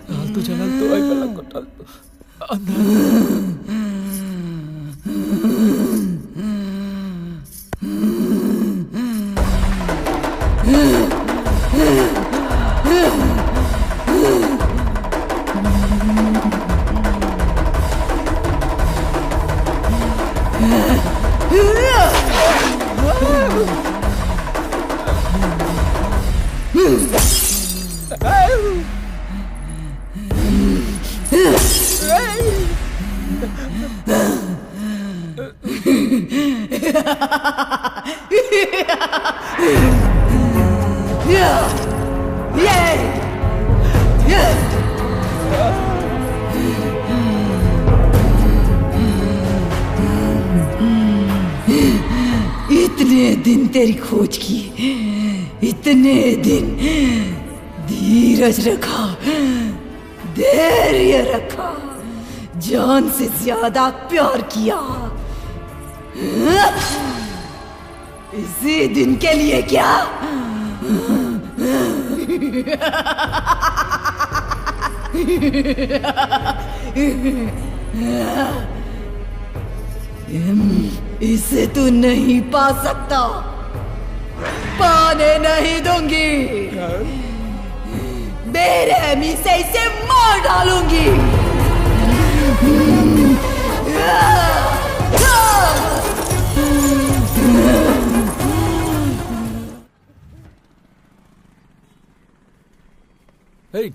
alto jangan tuh ay pala ko alto. इतने दिन तेरी खोज की, इतने दिन धीरज रखा, धैर्य रखा, जान से ज्यादा प्यार किया। इसी दिन के लिए क्या? इसे तू नहीं पा सकता, पाने नहीं दूंगी, बेरहमी से इसे मार डालूंगी।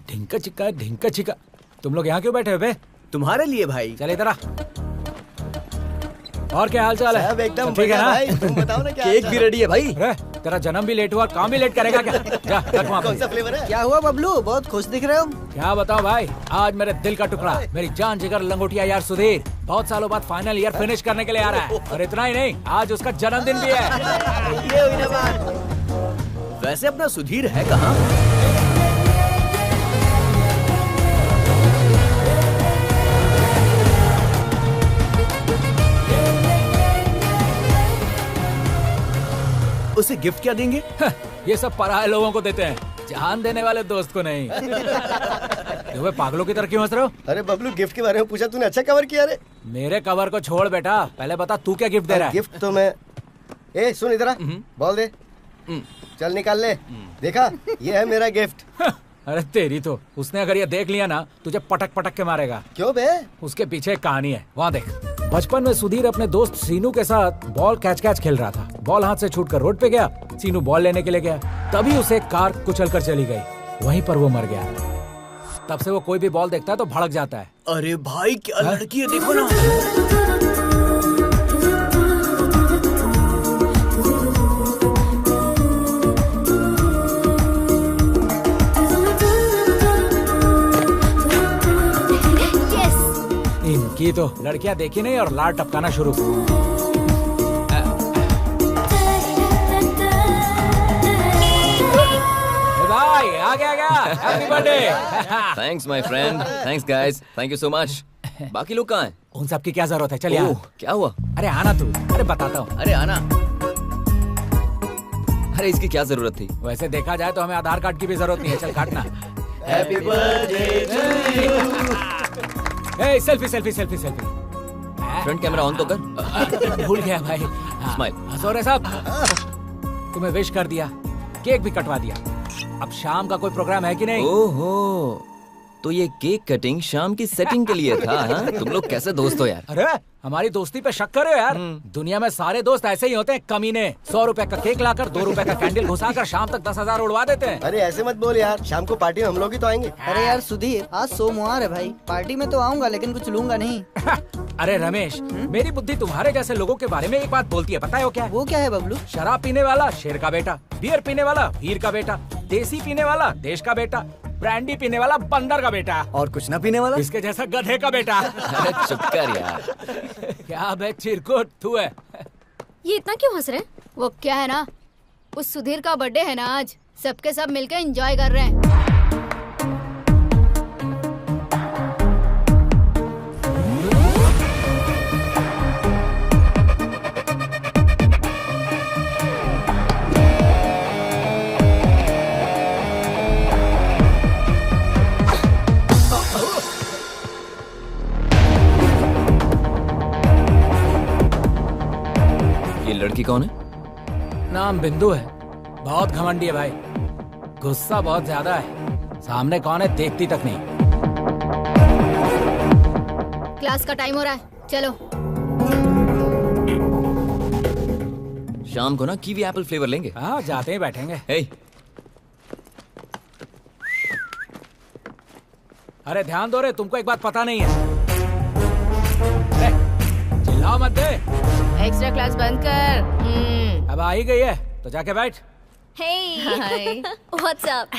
ढिंका चिक्का, ढिंका चिक्का, तुम लोग यहाँ क्यों बैठे हो बे? तुम्हारे लिए भाई। चल इधर आ। और क्या हाल चाल है? सब एकदम ठीक है ना? भाई, तुम बताओ ना क्या? केक भी रेडी है भाई। तेरा जन्म भी लेट हुआ, काम भी लेट करेगा क्या? जा रख वहाँ पे। कौन सा फ्लेवर है? क्या हुआ बबलू, बहुत खुश दिख रहे हो? क्या बताओ भाई, आज मेरे दिल का टुकड़ा, मेरी जान जिगर लंगोटिया यार सुधीर बहुत सालों बाद फाइनल ईयर फिनिश करने के लिए आ रहा है। और इतना ही नहीं, आज उसका जन्मदिन भी है। ये हुई ना बात। वैसे अपना सुधीर है कहाँ? उसे गिफ्ट क्या देंगे? ये सब पराये लोगों को देते हैं, जान देने वाले दोस्त को नहीं। तो पागलों की तरह क्यों हंस रहे हो? अरे बबलू, गिफ्ट के बारे में पूछा तूने, अच्छा कवर किया रे। मेरे कवर को छोड़ बेटा, पहले बता तू क्या गिफ्ट दे रहा है? गिफ्ट तो मैं, ए सुन इधर आ, बॉल दे, चल निकाल ले। देखा, ये है मेरा गिफ्ट। अरे तेरी तो, उसने अगर ये देख लिया ना, तुझे पटक पटक के मारेगा। क्यों बे? उसके पीछे एक कहानी है, वहाँ देख। बचपन में सुधीर अपने दोस्त सीनू के साथ बॉल कैच खेल रहा था। बॉल हाथ से छूटकर रोड पे गया, सीनू बॉल लेने के लिए गया, तभी उसे कार कुचलकर चली गई, वहीं पर वो मर गया। तब से वो कोई भी बॉल देखता है तो भड़क जाता है। अरे भाई क्या लड़की है, देखो ना। इनकी तो लड़कियां देखी नहीं और लाड टपकाना शुरू। भाई आ गया, happy birthday. Thanks my friend, thanks guys, thank you so much. बाकी लोग कहाँ हैं? उन सब की क्या जरूरत है, चल यार। क्या हुआ? अरे आना तू, अरे बताता हूँ। अरे आना। अरे इसकी क्या जरूरत थी? वैसे देखा जाए तो हमें आधार कार्ड की भी जरूरत नहीं है, चल काटना। Happy birthday to you. Selfie selfie selfie selfie. Front camera on तो कर। भूल गया भाई। स्माइल। हंसोरे साहब, तुम्हें विश कर दिया, केक भी कटवा दिया। अब शाम का कोई प्रोग्राम है कि नहीं? ओहो, तो ये केक कटिंग शाम की सेटिंग के लिए था, हाँ? तुम लोग कैसे दोस्त हो यार? अरे हमारी दोस्ती पे शक करे यार। दुनिया में सारे दोस्त ऐसे ही होते हैं, कमीने। 100 रुपए का केक लाकर 2 रुपए का कैंडल घुसाकर शाम तक 10,000 उड़वा देते हैं। अरे ऐसे मत बोल यार, शाम को पार्टी में हम लोग ही तो आएंगे। अरे यार सुधीर, आज सोमवार है भाई, पार्टी में तो आऊंगा लेकिन कुछ लूंगा नहीं। अरे रमेश, मेरी बुद्धि तुम्हारे जैसे लोगों के बारे में एक बात बोलती है, पता है वो क्या है? वो क्या है बबलू? शराब पीने वाला शेर का बेटा, बियर पीने वाला वीर का बेटा, देसी पीने वाला देश का बेटा, ब्रांडी पीने वाला बंदर का बेटा, और कुछ ना पीने वाला इसके जैसा गधे का बेटा। अरे चुप कर यार। क्या बे चिरकुट तू है? ये इतना क्यों हंस रहे हैं? वो क्या है ना, उस सुधीर का बर्थडे है ना आज, सबके सब मिलकर एंजॉय कर रहे हैं। लड़की कौन है? नाम बिंदु है। बहुत घमंडी है भाई, गुस्सा बहुत ज्यादा है। सामने कौन है देखती तक नहीं। क्लास का टाइम हो रहा है, चलो। शाम को ना कीवी एप्पल फ्लेवर लेंगे। हाँ जाते ही बैठेंगे। हे, अरे ध्यान दो रे, तुमको एक बात पता नहीं है। चिल्लाओ मत दे। एक्स्ट्रा क्लास बंद कर। अब आ ही गई है तो जाके बैठ। Hi what's up.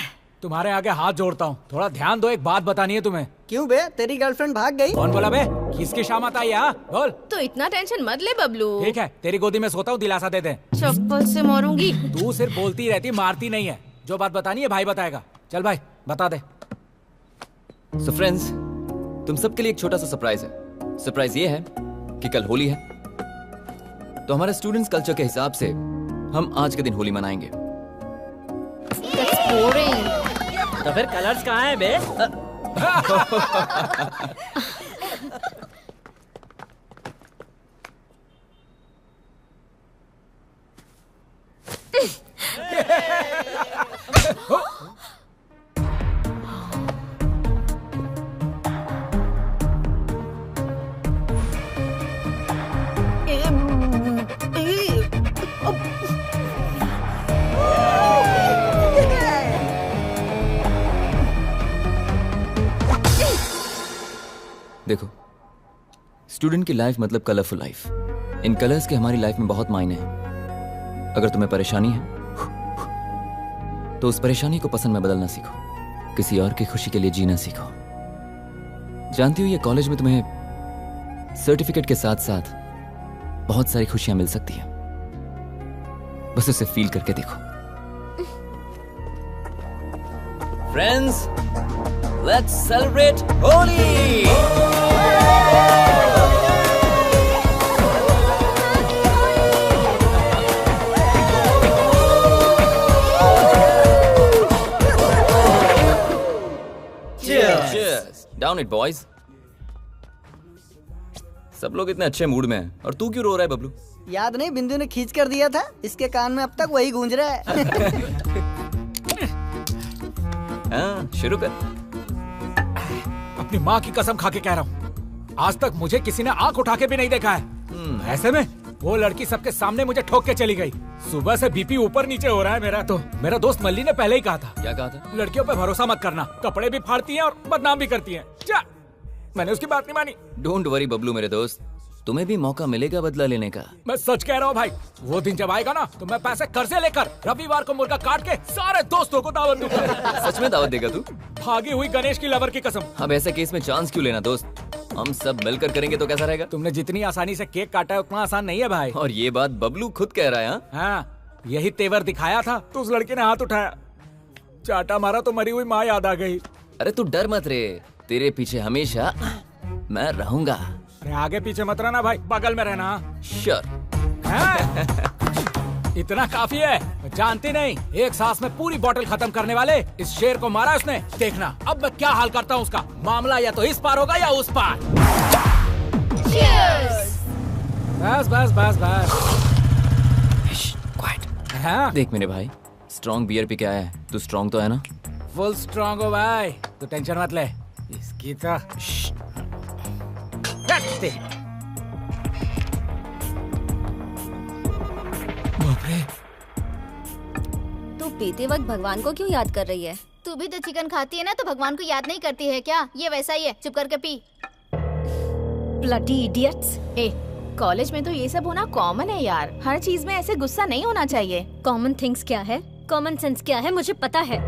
तुम्हारे आगे हाथ जोड़ता हूँ, थोड़ा ध्यान दो, एक बात बतानी है तुम्हें। क्यों बे, तेरी गर्लफ्रेंड भाग गई? कौन बोला बे? किसकी शामत आई है? हाँ बोल। तो इतना टेंशन मत ले बबलू। ठीक है, तेरी गोदी में सोता हूँ, दिलासा दे दे। चप्पल से मारूंगी। तू सिर्फ बोलती रहती, मारती नहीं है। जो बात बतानी है भाई बताएगा। चल भाई बता दे। सो फ्रेंड्स, तुम सबके लिए एक छोटा सा सरप्राइज है। सरप्राइज ये है कि कल होली है, तो हमारे स्टूडेंट्स कल्चर के हिसाब से हम आज के दिन होली मनाएंगे। That's boring. तो फिर कलर्स कहाँ हैं बे? देखो, स्टूडेंट की लाइफ मतलब कलरफुल लाइफ। इन कलर्स के हमारी लाइफ में बहुत मायने हैं। अगर तुम्हें परेशानी है तो उस परेशानी को पसंद में बदलना सीखो, किसी और की खुशी के लिए जीना सीखो। जानती हो, ये कॉलेज में तुम्हें सर्टिफिकेट के साथ साथ बहुत सारी खुशियां मिल सकती हैं, बस उसे फील करके देखो। Friends, let's celebrate Holi. Down it, boys. सब लोग इतने अच्छे मूड में हैं और तू क्यों रो रहा है बबलू? याद नहीं, बिंदु ने खींच कर दिया था, इसके कान में अब तक वही गूंज रहा है। हाँ, शुरू कर। अपनी माँ की कसम खा के कह रहा हूँ, आज तक मुझे किसी ने आंख उठा के भी नहीं देखा है। ऐसे में वो लड़की सबके सामने मुझे ठोक के चली गई। सुबह से बीपी ऊपर नीचे हो रहा है मेरा। तो मेरा दोस्त मल्ली ने पहले ही कहा था। क्या कहा था? लड़कियों पे भरोसा मत करना, कपड़े भी फाड़ती हैं और बदनाम भी करती हैं। जा, मैंने उसकी बात नहीं मानी। डोंट वरी बबलू मेरे दोस्त, तुम्हें भी मौका मिलेगा बदला लेने का। मैं सच कह रहा हूँ भाई, वो दिन जब आएगा ना तो मैं पैसे कर्जे लेकर रविवार को मुर्गा काट के सारे दोस्तों को दावत दूंगा। सच में दावत देगा तू? भागी हुई गणेश की लवर की कसम। अब ऐसे केस में चांस क्यों लेना दोस्त, हम सब मिलकर करेंगे तो कैसा रहेगा? तुमने जितनी आसानी से केक काटा है उतना आसान नहीं है भाई। और ये बात बबलू खुद कह रहा है। हाँ? हाँ, यही तेवर दिखाया था तो उस लड़की ने हाथ उठाया, चाटा मारा तो मरी हुई माँ याद आ गई। अरे तू डर मत रे, तेरे पीछे हमेशा मैं रहूंगा। अरे आगे पीछे मत रहना भाई, बगल में रहना। श्योर। इतना काफी है, जानती नहीं, एक सांस में पूरी बोतल खत्म करने वाले इस शेर को मारा उसने। देखना अब मैं क्या हाल करता हूँ उसका। मामला या तो इस पार होगा या उस पार। बस बस बस बस। क्वाइट। हाँ? देख मेरे भाई, स्ट्रॉन्ग बियर पी के आया है, तू स्ट्रॉन्ग तो है ना? फुल स्ट्रॉन्ग हो भाई, तू टेंशन मत ले। इसकी तो तू पीते वक्त भगवान को क्यों याद कर रही है? तू भी तो चिकन खाती है ना, तो भगवान को याद नहीं करती है क्या? ये वैसा ही है, चुप करके पी। Bloody idiots. ए, कॉलेज में तो ये सब होना कॉमन है यार, हर चीज में ऐसे गुस्सा नहीं होना चाहिए। कॉमन थिंग्स क्या है, कॉमन सेंस क्या है, मुझे पता है।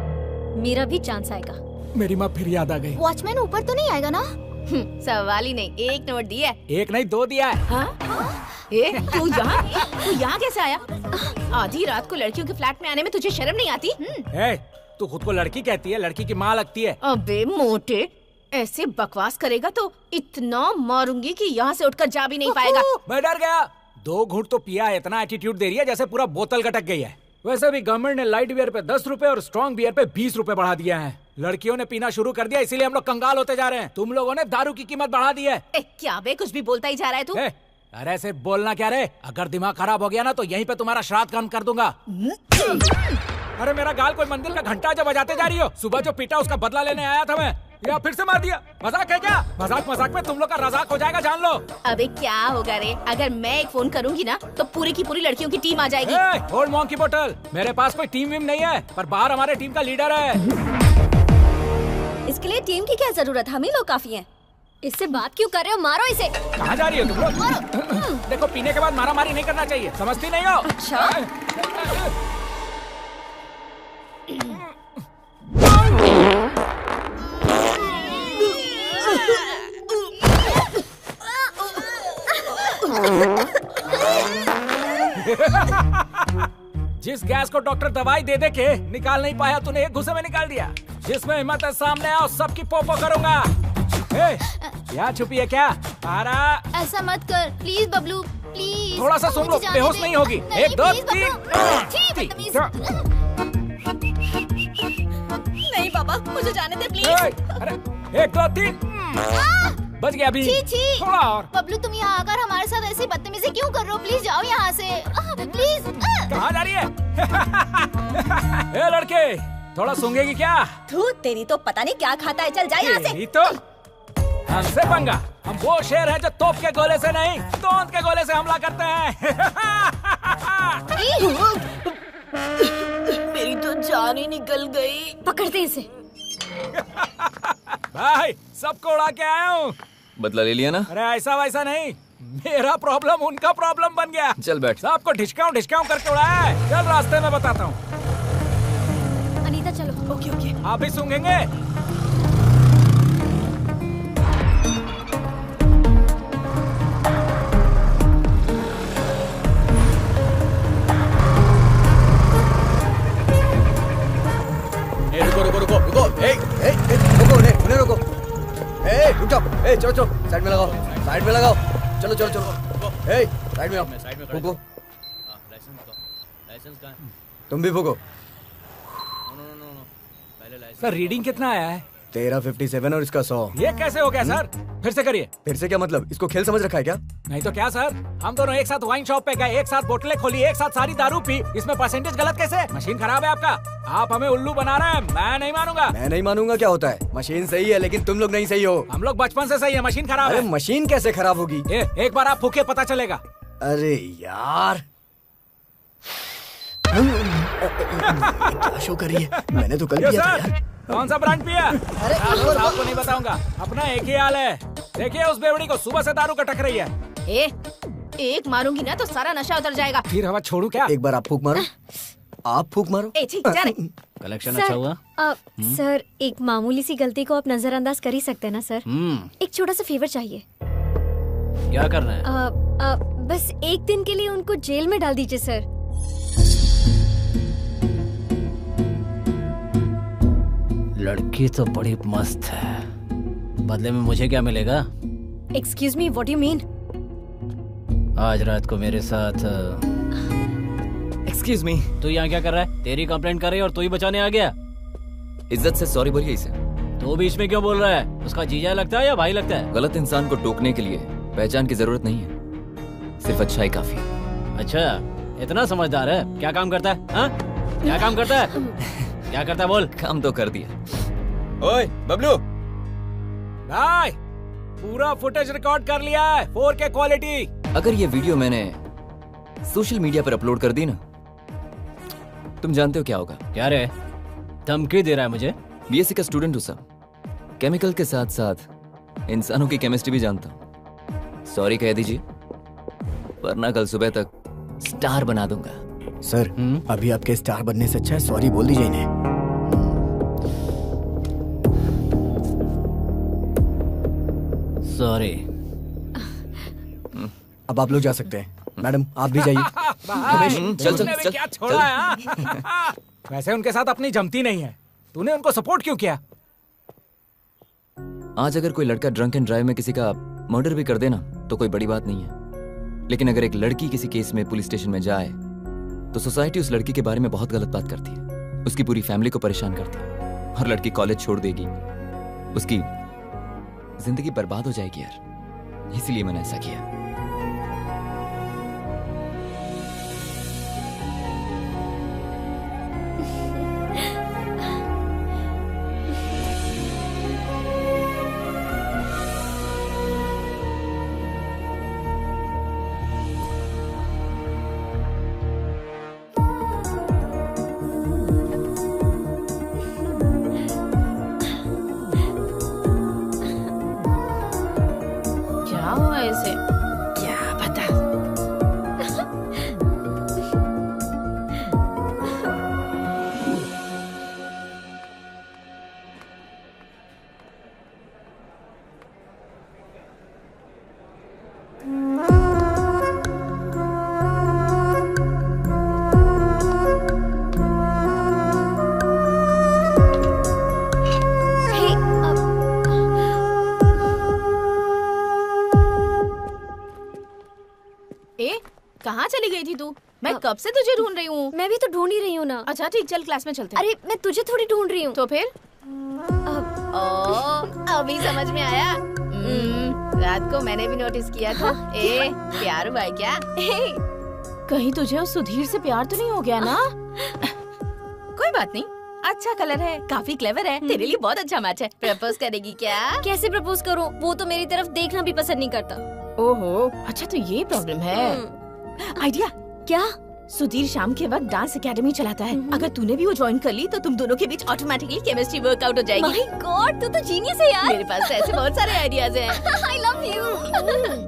मेरा भी चांस आएगा। मेरी माँ फिर याद आ गई। वॉचमैन ऊपर तो नहीं आएगा ना? सवाल ही नहीं, एक नोट दिया है। एक नहीं दो दिया है। हाँ? ए, तू यहाँ कैसे आया? आधी रात को लड़कियों के फ्लैट में आने में तुझे शर्म नहीं आती? ए, तू खुद को लड़की कहती है, लड़की की माँ लगती है। अबे मोटे, ऐसे बकवास करेगा तो इतना मारूंगी कि यहाँ से उठकर जा भी नहीं पाएगा। मैं डर गया। 2 घूंट तो पिया है, इतना एटीट्यूड दे रही है जैसे पूरा बोतल गटक गई है। वैसे भी गवर्नमेंट ने लाइट बियर पे 10 रुपए और स्ट्रॉन्ग बियर पे 20 रुपए बढ़ा दिया है। लड़कियों ने पीना शुरू कर दिया, इसीलिए हम लोग कंगाल होते जा रहे हैं। तुम लोगों ने दारू की कीमत बढ़ा दी है। क्या बे, कुछ भी बोलता ही जा रहा है तू? अरे सिर्फ बोलना क्या रे? अगर दिमाग खराब हो गया ना तो यहीं पे तुम्हारा श्राद्ध काम कर दूंगा। अरे मेरा गाल कोई मंदिर का घंटा जब बजाते जा रही हो। सुबह जो पीटा उसका बदला लेने आया था मैं, या फिर से मार दिया। मजाक है क्या? मजाक मजाक में तुम लोग का रजाक हो जाएगा, जान लो। अबे क्या होगा रे, अगर मैं एक फोन करूंगी ना तो पूरी की पूरी लड़कियों की टीम आ जाएगी। ओल्ड मॉन्क की बोतल, मेरे पास कोई टीम वीम नहीं है, पर बाहर हमारे टीम का लीडर है। इसके लिए टीम की क्या जरूरत, हम ही लोग काफी हैं। इससे बात क्यों कर रहे हो? मारो इसे। कहाँ जा रही हो तुम लोग? देखो पीने के बाद मारा मारी नहीं करना चाहिए, समझती नहीं हो? अच्छा जिस गैस को डॉक्टर दवाई दे दे के निकाल नहीं पाया, तूने एक घुसे में निकाल दिया। जिसमें हिम्मत है सामने आओ, सबकी पोपो करूंगा। क्या छुपी है क्या? आरा ऐसा मत कर प्लीज बबलू, प्लीज। थोड़ा सा सुन लो, बेहोश नहीं होगी। एक दो तीन। नहीं बाबा, मुझे जाने दे प्लीज। अरे 1 2 3 बच गया अभी। थोड़ा और। बबलू तुम यहाँ आकर हमारे साथ ऐसी बदतमीजी क्यों कर रहे हो? प्लीज जाओ यहाँ से, प्लीज। कहाँ जा रही है? ए लड़के, थोड़ा सूंघेगी क्या? तू तेरी तो पता नहीं क्या खाता है, चल जा यहाँ से। यही तो हमसे पंगा। हम वो शेर हैं जो तोप के गोले से नहीं, तोंद के गोले से हमला करते हैं। मेरी तो जान ही निकल गई। पकड़ते इसे। भाई सबको उड़ा के आया हूँ। बदला ले लिया ना? अरे ऐसा वैसा नहीं, मेरा प्रॉब्लम उनका प्रॉब्लम बन गया। चल बैठ। सबको ढिचकाऊं करके उड़ाया है। चल रास्ते में बताता हूँ। अनीता चलो। Okay okay. आप भी सूंघेंगे? रुको उन्हें रुको। रुक जाओ। चलो साइड में लगाओ। चलो साइड में आओ। फूको। तुम भी फूको। सर रीडिंग कितना आया है? तेरा 57 और इसका 100। ये कैसे हो गया सर? फिर से करिए। फिर से क्या मतलब? इसको खेल समझ रखा है क्या? नहीं तो क्या सर, हम दोनों एक साथ वाइन शॉप पे गए, एक साथ बोतलें खोली, एक साथ सारी दारू पी। इसमें परसेंटेज गलत कैसे? मशीन खराब है आपका। आप हमें उल्लू बना रहे हैं, मैं नहीं मानूंगा। मैं नहीं मानूंगा क्या होता है? मशीन सही है लेकिन तुम लोग नहीं सही हो। हम लोग बचपन से सही है, मशीन खराब है। मशीन कैसे खराब होगी? एक बार आप फूके पता चलेगा। अरे यार क्या शो कर रही है? मैंने तो कल किया था यार। कौन सा ब्रांड पिया? अरे आपको नहीं बताऊंगा, अपना एक ही हाल है। देखिए उस बेवड़ी को सुबह से दारू कटक रही है। एक मारूंगी ना तो सारा नशा उतर जाएगा। फिर हवा छोड़ू क्या? एक बार आप फूक मारो। आप फूक मारो। कलेक्शन अच्छा हुआ? सर एक मामूली सी गलती को आप नजरअंदाज कर ही सकते हैं ना सर? एक छोटा सा फेवर चाहिए। क्या करना है? बस एक दिन के लिए उनको जेल में डाल दीजिए सर। लड़की तो बड़ी मस्त है, बदले में मुझे क्या मिलेगा? Excuse me, what you mean? आज रात को मेरे साथ। एक्सक्यूज मी, तू यहाँ क्या कर रहा है? तेरी कंप्लेंट कर रही है और तू ही बचाने आ गया। इज्जत से सॉरी बोलिए इसे। तू बीच में क्यों बोल रहा है? उसका जीजा लगता है या भाई लगता है? गलत इंसान को टोकने के लिए पहचान की जरूरत नहीं है, सिर्फ अच्छाई काफी है। अच्छा, इतना समझदार है। क्या काम करता है? हाँ? क्या काम करता है? क्या करता है बोल? काम तो कर दिया। ओए बबलू, भाई पूरा फुटेज रिकॉर्ड कर लिया है, 4K क्वालिटी। अगर ये वीडियो मैंने सोशल मीडिया पर अपलोड कर दी ना, तुम जानते हो क्या होगा? क्या रे, धमकी दे रहा है मुझे? बीएससी का स्टूडेंट हूँ सर, केमिकल के साथ साथ इंसानों की केमिस्ट्री भी जानता हूँ। सॉरी कह दीजिए, वरना कल सुबह तक स्टार बना दूंगा। सर अभी आपके स्टार बनने से अच्छा है सॉरी बोल दीजिए इन्हें। सॉरी। अब आप लोग जा सकते हैं। मैडम आप भी जाइए। चल चल चल, क्या छोड़ा है? वैसे उनके साथ अपनी जमती नहीं है, तूने उनको सपोर्ट क्यों किया? आज अगर कोई लड़का ड्रंक एंड ड्राइव में किसी का मर्डर भी कर देना तो कोई बड़ी बात नहीं है, लेकिन अगर एक लड़की किसी केस में पुलिस स्टेशन में जाए तो सोसाइटी उस लड़की के बारे में बहुत गलत बात करती है, उसकी पूरी फैमिली को परेशान करती है और लड़की कॉलेज छोड़ देगी, उसकी जिंदगी बर्बाद हो जाएगी यार। इसलिए मैंने ऐसा किया। ए, कहाँ चली गई थी तू? मैं कब से तुझे ढूंढ रही हूँ। मैं भी तो ढूंढ ही रही हूँ ना। अच्छा ठीक, चल क्लास में चलते हैं। अरे मैं तुझे थोड़ी ढूंढ रही हूँ। तो फिर? अभी समझ में आया। रात को मैंने भी नोटिस किया था। ए, प्यार हुआ है क्या? कहीं तुझे उस सुधीर से प्यार तो नहीं हो गया ना? कोई बात नहीं, अच्छा कलर है, काफी क्लेवर है, तेरे लिए बहुत अच्छा मैच है। प्रपोज करेगी क्या? कैसे प्रपोज करूँ? वो तो मेरी तरफ देखना भी पसंद नहीं करता। ओहो, अच्छा तो ये प्रॉब्लम है। आइडिया क्या? सुधीर शाम के वक्त डांस एकेडमी चलाता है। अगर तूने भी वो ज्वाइन कर ली तो तुम दोनों के बीच ऑटोमेटिकली केमिस्ट्री वर्कआउट हो जाएगी। माय गॉड, तू तो जीनियस है यार। मेरे पास तो ऐसे बहुत सारे आइडियाज हैं। आई love you.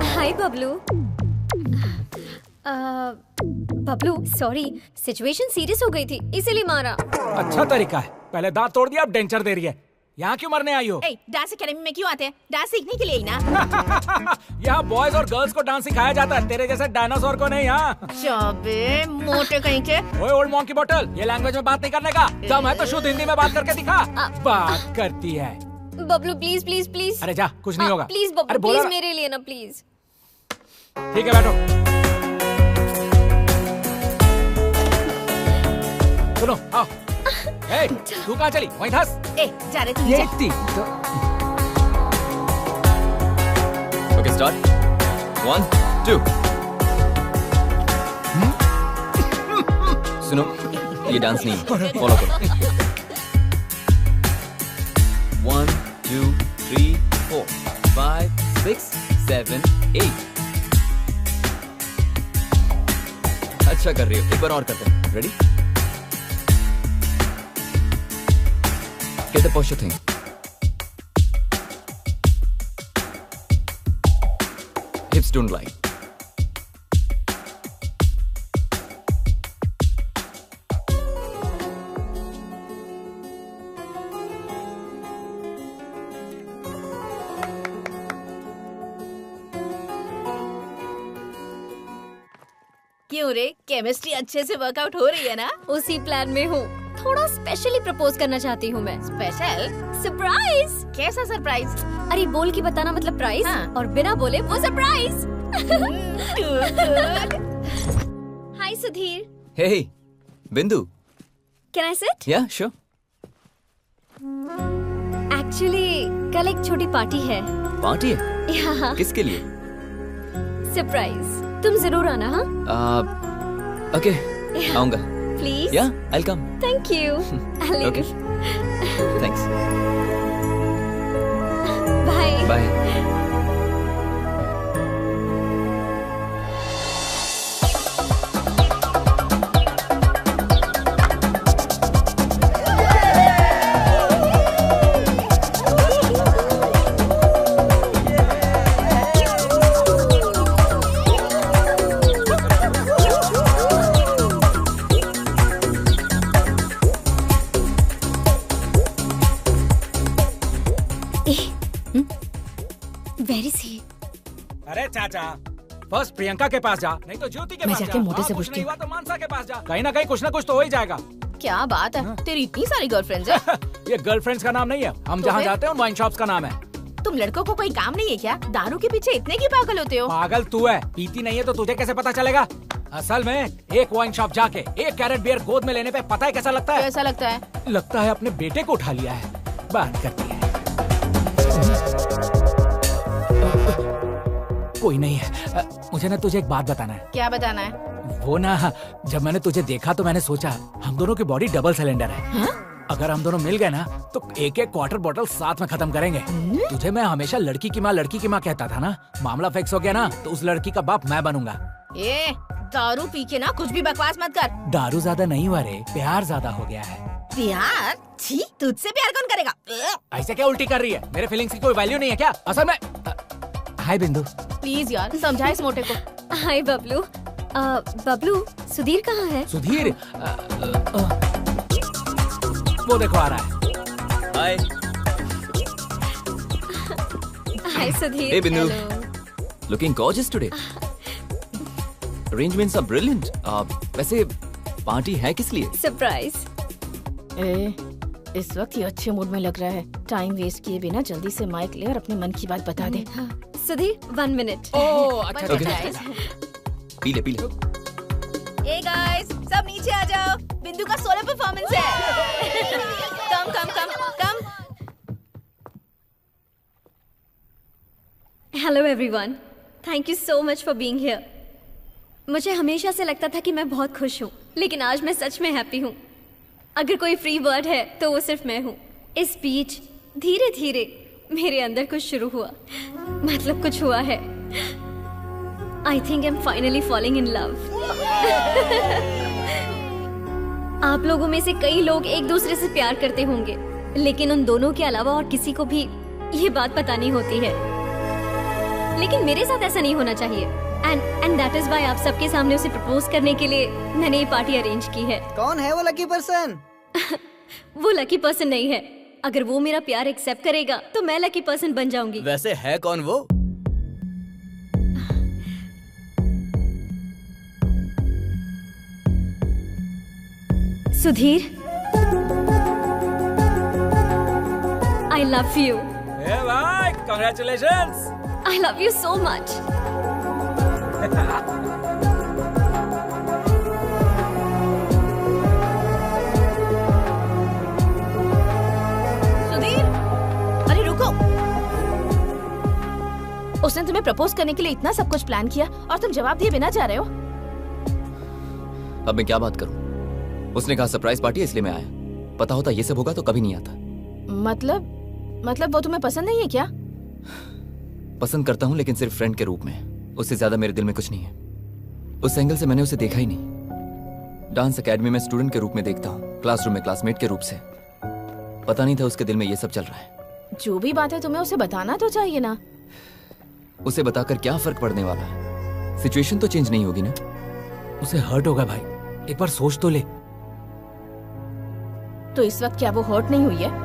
Hi Bablu. Bablu sorry, situation serious हो गई थी इसीलिए मारा। अच्छा तरीका है, पहले दांत तोड़ दिया अब डेंचर दे रही है। यहाँ क्यों मरने आई हो? डांस एकेडमी में क्यों आते हैं? डांस सीखने के लिए ही ना। यहाँ बॉयज और गर्ल्स को डांस सिखाया जाता है, तेरे जैसे डायनासोर को नहीं। यहाँ चाबे मोटे कहीं के। ओए ओल्ड मॉन्की बॉटल, ये लैंग्वेज में बात नहीं करने का। दम है तो शुद्ध हिंदी में बात करके दिखा। बात करती है। Bablu please please please. अरे जा, कुछ नहीं होगा। प्लीज अरे बबलू बोला प्लीज ना। मेरे लिए ना प्लीज। ठीक है बैठो। सुनो आओ। ए, तू कहाँ चली? वहीं धस। ए, जा रहे तू। ये थी। Okay start. 1 2। सुनो, ये डांस नहीं है, फॉलो करो। 1 2 3 4 5 6 7 8। अच्छा कर रही हो, एक बार और करते हैं। Ready? Get the posture thing. Hips don't lie. क्यों रे, केमिस्ट्री अच्छे से वर्कआउट हो रही है ना? उसी प्लान में हूँ। थोड़ा स्पेशली प्रपोज करना चाहती हूँ मैं। स्पेशल? सरप्राइज। कैसा सरप्राइज? अरे बोल के बताना मतलब प्राइस। हाँ। और बिना बोले वो surprise. Hi Sudhir. Hey, Bindu. Can I sit? Yeah, sure. Actually कल एक छोटी पार्टी है। पार्टी है? यहाँ किसके लिए? सरप्राइज। तुम जरूर आना। हाँ Okay, आऊंगा। Please. Yeah, I'll come. Thank you. Okay. Thanks. Bye. Bye. वेरी सी। अरे चाचा, फर्स्ट प्रियंका के पास जा, नहीं तो ज्योति के मैं पास जा। जाके मोटे से कुछ पूछती नहीं हूँ। हुआ तो मानसा के पास जा। कहीं ना कहीं कुछ ना कुछ तो हो ही जाएगा। क्या बात है, तेरी इतनी सारी गर्लफ्रेंड्स है? ये गर्लफ्रेंड्स का नाम नहीं है, हम तो जहाँ फिर? जाते हैं उन वाइन शॉप्स का नाम है। तुम लड़कों को कोई काम नहीं है क्या? दारू के पीछे इतने की पागल होते हो? पागल तू है, पीती नहीं है तो तुझे कैसे पता चलेगा? असल में एक वाइन शॉप जाके 1 कैरेट बियर गोद में लेने पे पता है कैसा लगता है? कैसा लगता है? लगता है अपने बेटे को उठा लिया है। बात करती है। कोई नहीं है। मुझे ना तुझे एक बात बताना है। क्या बताना है? वो ना, जब मैंने तुझे देखा तो मैंने सोचा हम दोनों की बॉडी डबल सिलेंडर है। हाँ? अगर हम दोनों मिल गए ना तो एक एक क्वार्टर बॉटल साथ में खत्म करेंगे। तुझे मैं हमेशा लड़की की माँ कहता था ना, मामला फिक्स हो गया ना तो उस लड़की का बाप मैं बनूंगा। ये दारू पी के ना कुछ भी बकवास मत कर। दारू ज्यादा नहीं हुआ रे, प्यार ज्यादा हो गया है। प्यार? छी, तुझसे प्यार कौन करेगा? ऐसे क्या उल्टी कर रही है? मेरे फीलिंग्स की कोई वैल्यू नहीं है क्या? असल में हाय बिंदु। प्लीज यार समझा इस मोटे को। हाय बबलू। बबलू, सुधीर कहाँ है? सुधीर वो देखो आ रहा है। हाय। हाय Sudhir. Hey, Bindu. Hello. Looking gorgeous today. Arrangements are brilliant. वैसे पार्टी है किस लिए? सरप्राइज। इस वक्त ये अच्छे मूड में लग रहा है। टाइम वेस्ट किए बिना जल्दी से माइक ले और अपने मन की बात बता दे। हाँ। सुधीर 1 मिनट। ओह अच्छा Okay. पी ले। Hey guys, सब नीचे आ जाओ। बिंदु का सोलो परफॉर्मेंस है। Come. Hello everyone, thank you so much for being here. मुझे हमेशा से लगता था कि मैं बहुत खुश हूँ, लेकिन आज मैं सच में हैप्पी हूँ। अगर कोई फ्री वर्ड है तो वो सिर्फ मैं हूँ। इस बीच धीरे धीरे मेरे अंदर कुछ शुरू हुआ, मतलब कुछ हुआ है। I think I am finally falling in love. आप लोगों में से कई लोग एक दूसरे से प्यार करते होंगे, लेकिन उन दोनों के अलावा और किसी को भी ये बात पता नहीं होती है। लेकिन मेरे साथ ऐसा नहीं होना चाहिए। एंड दैट इज व्हाई आप सबके सामने उसे प्रपोज करने के लिए मैंने ये पार्टी अरेंज की है। कौन है वो लकी पर्सन? वो लकी पर्सन नहीं है। अगर वो मेरा प्यार एक्सेप्ट करेगा तो मैं लकी पर्सन बन जाऊंगी। वैसे है कौन वो? Sudhir, I love you. ए भाई, congratulations. I love you so much. Sudhir, अरे रुको। उसने तुम्हें प्रपोज करने के लिए इतना सब कुछ प्लान किया और तुम जवाब दिए बिना जा रहे हो। अब मैं क्या बात करूं? उसने कहा सरप्राइज पार्टी है इसलिए मैं आया। पता होता ये सब होगा तो कभी नहीं आता। मतलब वो तुम्हें पसंद नहीं है क्या? पसंद करता हूं लेकिन सिर्फ फ्रेंड के रूप में। उससे ज्यादा मेरे दिल में कुछ नहीं है। उस एंगल से मैंने उसे देखा ही नहीं। डांस एकेडमी में स्टूडेंट के रूप में देखता हूँ, क्लासरूम में क्लासमेट के रूप से। पता नहीं था उसके दिल में ये सब चल रहा है। जो भी बात है तुम्हें उसे बताना तो चाहिए ना। उसे बताकर क्या फर्क पड़ने वाला है? सिचुएशन तो चेंज नहीं होगी ना। उसे हर्ट होगा भाई, एक बार सोच तो ले। तो इस वक्त क्या वो हर्ट नहीं हुई है?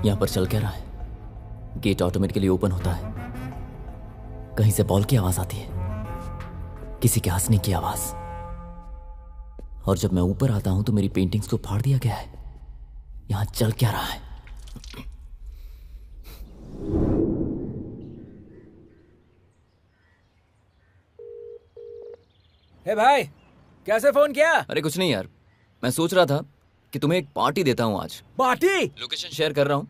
यहां पर चल क्या रहा है? गेट ऑटोमेटिकली ओपन होता है। कहीं से बॉल की आवाज आती है, किसी के हंसने की आवाज। और जब मैं ऊपर आता हूं तो मेरी पेंटिंग्स को फाड़ दिया गया है। यहां चल क्या रहा है? हे भाई, कैसे फोन किया? अरे कुछ नहीं यार, मैं सोच रहा था कि तुम्हें एक पार्टी देता हूं आज। पार्टी? लोकेशन शेयर कर रहा हूं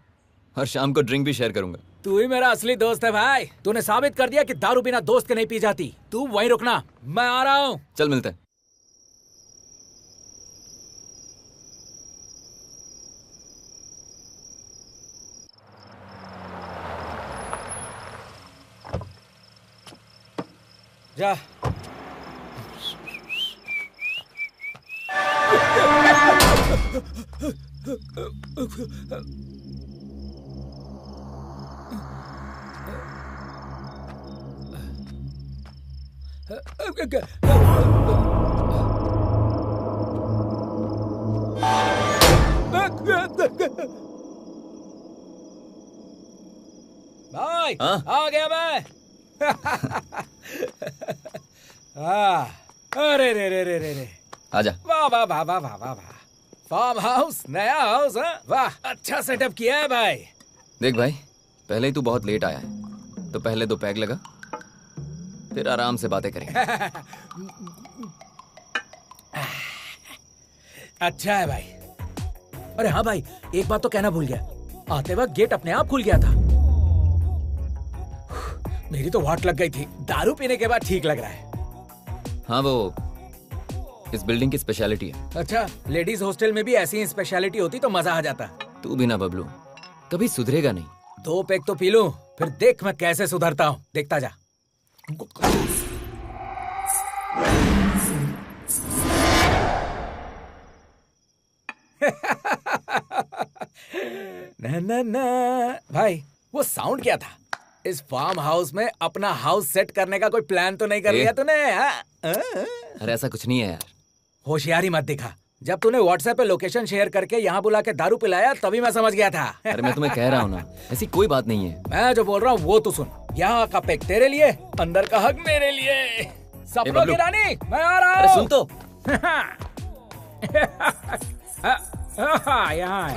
और शाम को ड्रिंक भी शेयर करूंगा। तू ही मेरा असली दोस्त है भाई। तूने साबित कर दिया कि दारू बिना दोस्त के नहीं पी जाती। तू वहीं रुकना, मैं आ रहा हूँ। चल मिलते हैं। जा। भाई, आ गया मैं। अरे रे रे रे रे रे, आजा। वाह वाह वाह वाह वाह वाह वाह। फार्म हाउस, नया हाउस है। वाह, अच्छा सेटअप किया है भाई। देख भाई, पहले ही तू बहुत लेट आया है, तो पहले 2 पैग लगा, फिर आराम से बातें करेंगे। अच्छा है भाई। अरे हाँ भाई, एक बात तो कहना भूल गया। आते वक्त गेट अपने आप खुल गया था। मेरी तो वाट लग गई थी। दारू पीने के बाद ठीक लग रहा है। हाँ, वो इस बिल्डिंग की स्पेशलिटी है। अच्छा, लेडीज हॉस्टल में भी ऐसी ही स्पेशलिटी होती तो मजा आ जाता। तू भी ना बबलू, कभी सुधरेगा नहीं। 2 पैग तो पी लूं, फिर देख मैं कैसे सुधरता हूँ। देखता जा। ना ना ना। भाई, वो साउंड क्या था? इस फार्म हाउस में अपना हाउस सेट करने का कोई प्लान तो नहीं कर लिया तूने? अरे ऐसा कुछ नहीं है यार। होशियारी मत दिखा। जब तूने व्हाट्सएप पे लोकेशन शेयर करके यहाँ बुला के दारू पिलाया तभी मैं समझ गया था। अरे मैं तुम्हें कह रहा हूँ ना, ऐसी कोई बात नहीं है। मैं जो बोल रहा हूँ वो तो सुन। यहाँ का पेक तेरे लिए, अंदर का हक मेरे लिए। सपनों की रानी, मैं आ रहा हूँ। अरे सुन तो। यहाँ है।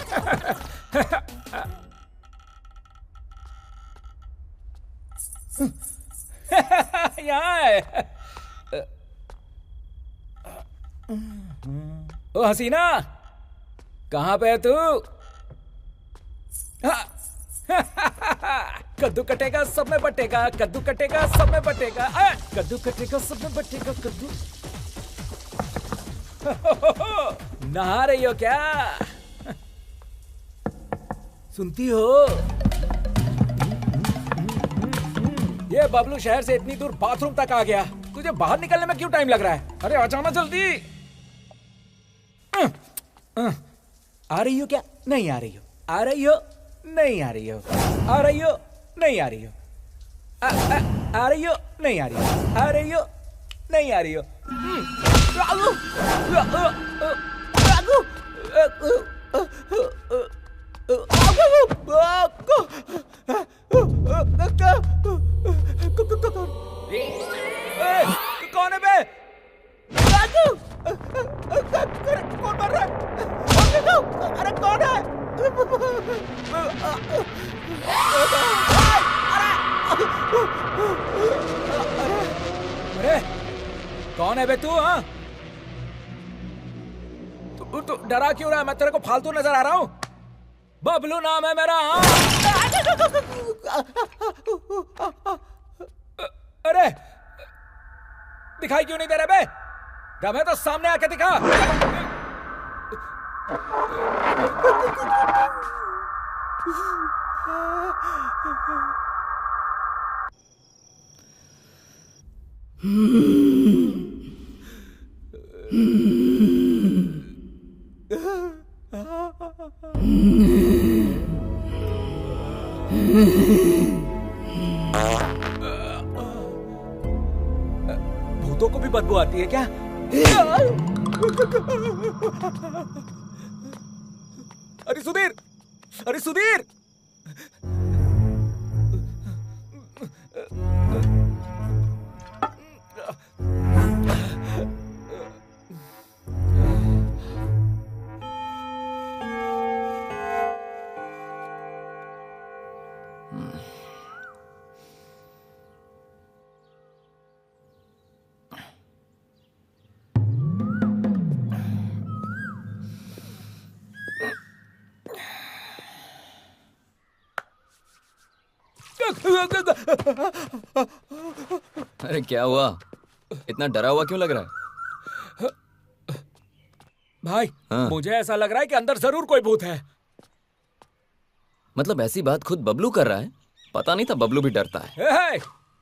यहाँ है। ओ हसीना, कहाँ पे है तू? कद्दू कटेगा सब में बटेगा, कद्दू कटेगा सब में बटेगा, कद्दू कटेगा सब में बटेगा, कद्दू। नहा रही हो क्या? सुनती हो? ये बबलू शहर से इतनी दूर बाथरूम तक आ गया। तुझे बाहर निकलने में क्यों टाइम लग रहा है? अरे आ जाना जल्दी। आ रही हो क्या? नहीं आ रही हो। आ रही हो? नहीं आ रही हो। आ रही हो? नहीं आ रही हो। आ रही हो? नहीं आ रही हो। आ रही हो? नहीं आ रही हो। कौन है बे? कौन मर रहा है? अरे कौन है? अरे कौन है बे तू? हाँ, तू डरा क्यों रहा है? मैं तेरे को फालतू नजर आ रहा हूँ? बबलू नाम है मेरा। हाँ, अरे दिखाई क्यों नहीं दे रहे बे? दम है तो सामने आके दिखा। भूतों को भी बदबू आती है क्या? अरे सुधीर, अरे सुधीर, अरे क्या हुआ? इतना डरा हुआ क्यों लग रहा है? भाई हाँ। मुझे ऐसा लग रहा है कि अंदर जरूर कोई भूत है। मतलब ऐसी बात खुद बबलू कर रहा है? पता नहीं था बबलू भी डरता है। हे,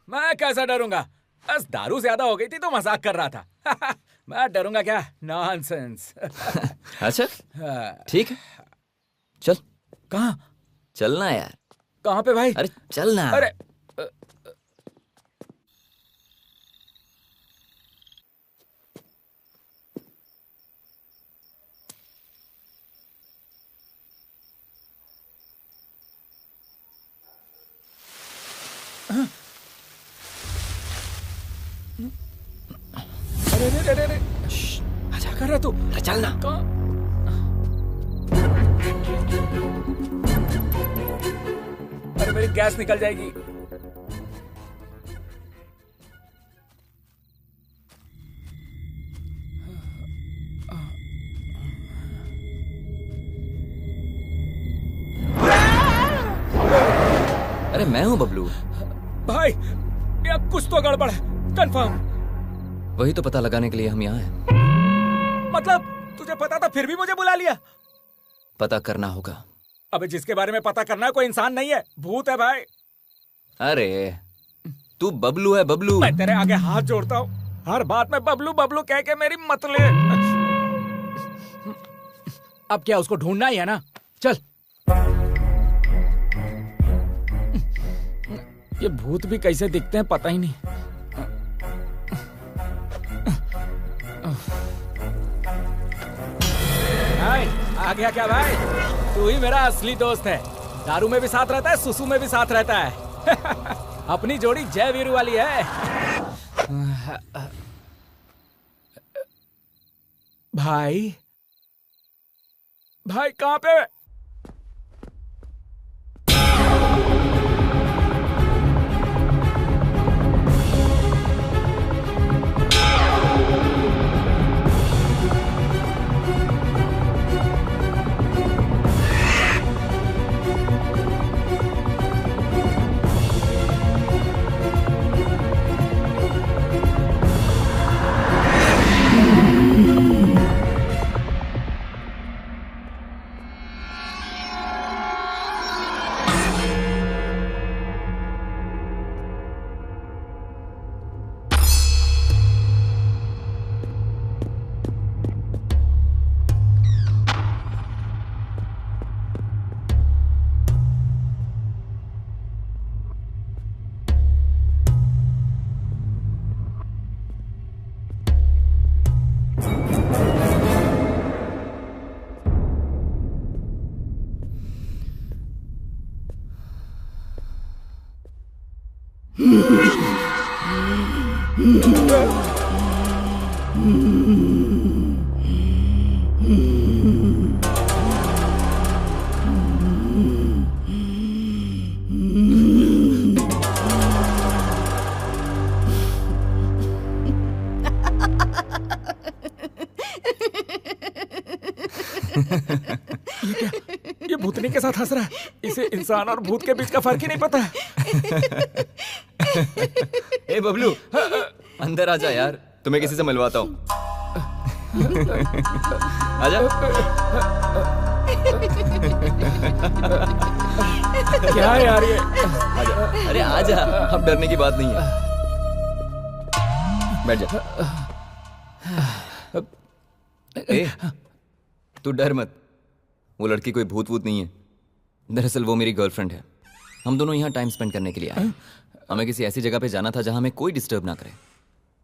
मैं कैसा डरूंगा? बस दारू ज्यादा हो गई थी तो मजाक कर रहा था। मैं डरूंगा क्या? नॉनसेंस। अच्छा ठीक है, चल। कहाँ? चलना यार। कहाँ पे भाई? अरे चलना। अरे अरे अरे अरे अरे, क्या कर रहा तू? अरे चलना। अरे मेरी गैस निकल जाएगी। अरे मैं हूँ बबलू। भाई या कुछ तो गड़बड़ है, कंफर्म। वही तो पता लगाने के लिए हम यहाँ हैं। मतलब तुझे पता था फिर भी मुझे बुला लिया? पता करना होगा। अबे जिसके बारे में पता करना है कोई इंसान नहीं है, भूत है भाई। अरे तू बबलू है, बबलू। मैं तेरे आगे हाथ जोड़ता हूँ, हर बात में बबलू बबलू कह के मेरी मत ले। अब क्या उसको ढूंढना ही है ना? चल। ये भूत भी कैसे दिखते हैं पता ही नहीं। भाई आ गया क्या भाई? तू ही मेरा असली दोस्त है। दारू में भी साथ रहता है, सुसु में भी साथ रहता है। अपनी जोड़ी जय वीरू वाली है। भाई भाई कहाँ पे? ये भूतनी के साथ हंस रहा है। इसे इंसान और भूत के बीच का फर्क ही नहीं पता है। ए बबलू, अंदर आजा यार, तुम्हें किसी से मिलवाता हूँ। आजा। क्या है यार ये? आजा, अरे आजा, अब डरने की बात नहीं है। बैठ जा। ए, तू डर मत, वो लड़की कोई भूत वूत नहीं है। दरअसल वो मेरी गर्लफ्रेंड है। हम दोनों यहाँ टाइम स्पेंड करने के लिए आए। हमें किसी ऐसी जगह पे जाना था जहाँ हमें कोई डिस्टर्ब ना करे।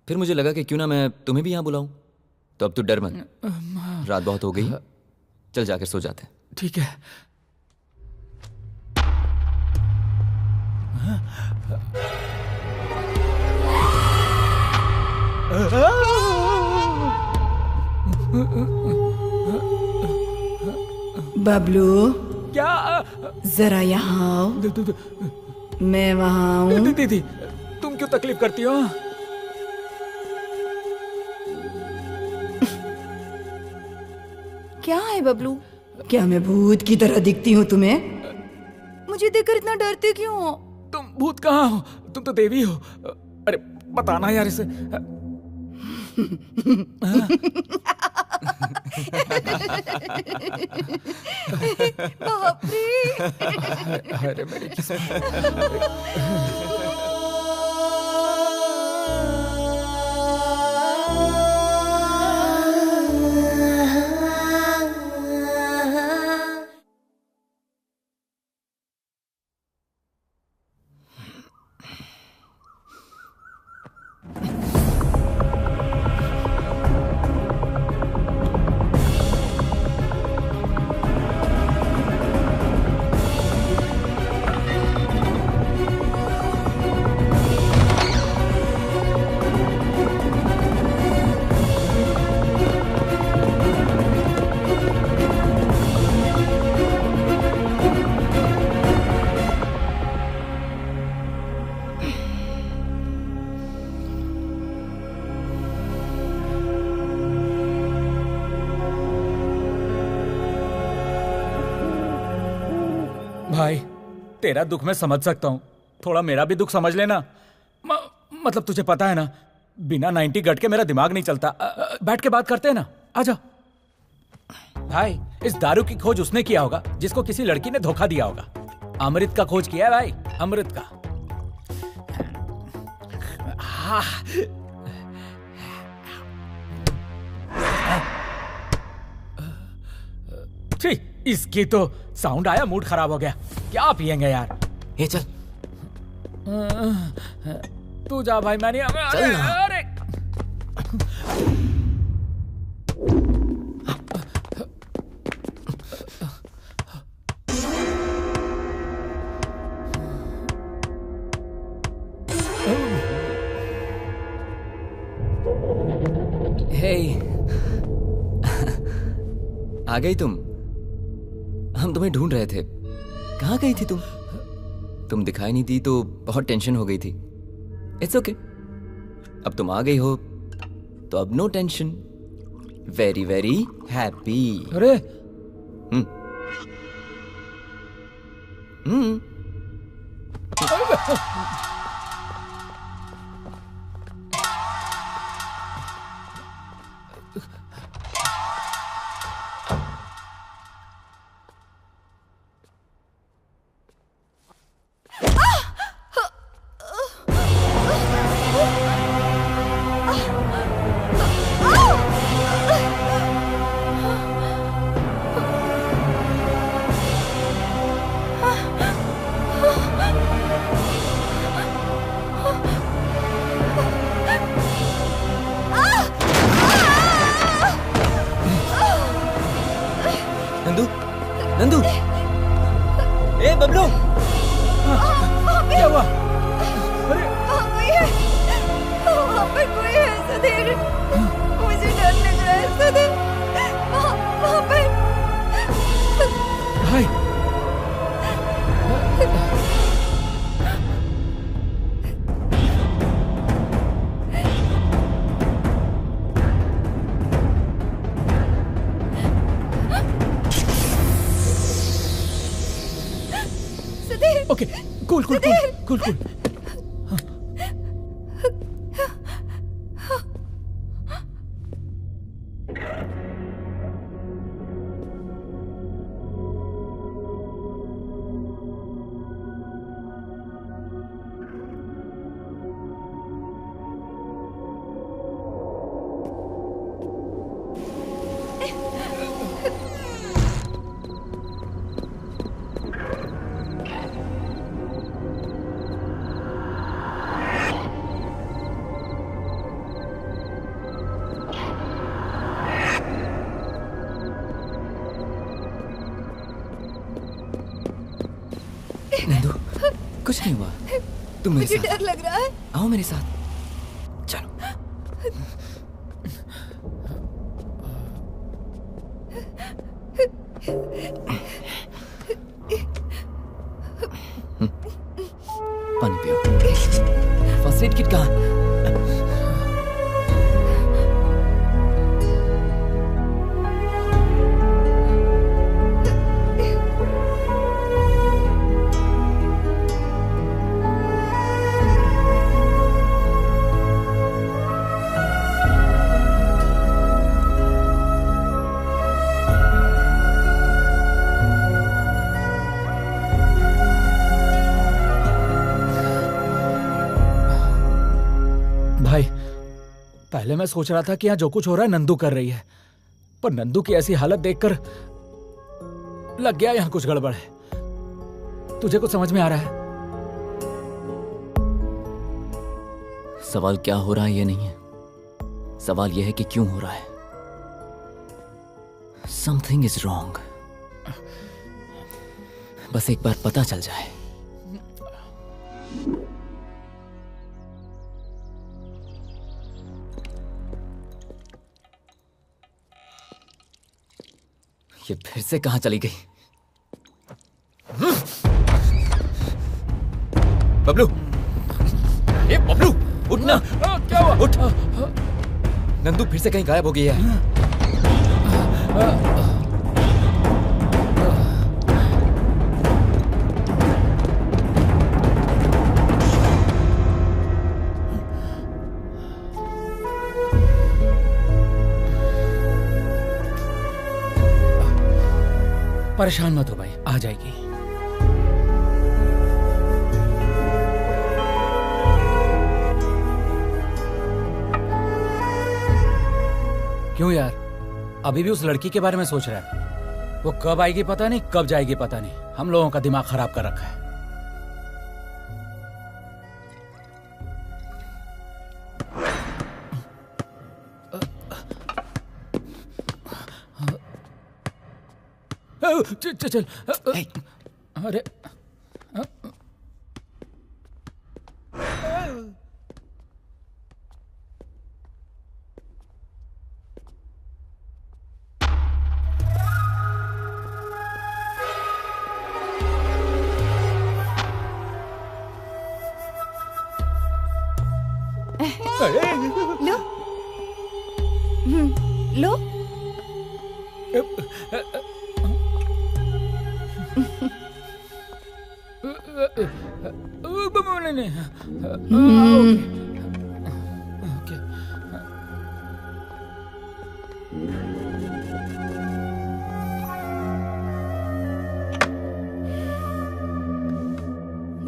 फिर मुझे लगा कि क्यों ना मैं तुम्हें भी यहाँ बुलाऊं। तो अब तू डर मत, रात बहुत हो गई, चल जाकर सो जाते। ठीक है। बबलू, क्या? जरा यहाँ आओ। मैं वहाँ हूँ। दीदी, तुम क्यों तकलीफ करती हो? क्या है बबलू? क्या मैं भूत की तरह दिखती हूँ तुम्हें? मुझे देखकर इतना डरते क्यों हो? तुम भूत कहाँ हो? तुम तो देवी हो। अरे बताना यार इसे। बाप रे! अरे मेरी किस्मत। भाई, तेरा दुख मैं समझ सकता हूँ, थोड़ा मेरा भी दुख समझ लेना। मतलब तुझे पता है ना, बिना 90 गट के मेरा दिमाग नहीं चलता। बैठ के बात करते हैं ना, आजा। भाई, इस दारू की खोज उसने किया होगा जिसको किसी लड़की ने धोखा दिया होगा। अमृत का खोज किया है भाई, अमृत का। इसकी तो साउंड आया, मूड खराब हो गया। क्या पिएंगे यार? ये चल, तू जा भाई, मैं नहीं। अरे हे, आ गई तुम? हम तुम्हें ढूंढ रहे थे, कहाँ गई थी तुम? तुम दिखाई नहीं दी तो बहुत टेंशन हो गई थी। इट्स ओके, अब तुम आ गई हो तो अब no tension. Very very happy. अरे cool cool cool cool. Nandu, कुछ नहीं हुआ। तुम मेरे साथ डर लग रहा है। आओ मेरे साथ, चलो। पानी पियो। फर्स्ट एड किट कहाँ? भाई, पहले मैं सोच रहा था कि यहाँ जो कुछ हो रहा है नंदू कर रही है, पर नंदू की ऐसी हालत देखकर लग गया यहाँ कुछ गड़बड़ है। तुझे कुछ समझ में आ रहा है? सवाल क्या हो रहा है ये नहीं है, सवाल यह है कि क्यों हो रहा है। Something is wrong. बस एक बार पता चल जाए। ये फिर से कहां चली गई? बबलू, ए बबलू, उठना। क्या हुआ? उठ। नंदू फिर से कहीं गायब हो गई है। परेशान मत हो भाई, आ जाएगी। क्यों यार, अभी भी उस लड़की के बारे में सोच रहा है? वो कब आएगी पता नहीं, कब जाएगी पता नहीं। हम लोगों का दिमाग खराब कर रखा है। चल चल। अरे लो। लो।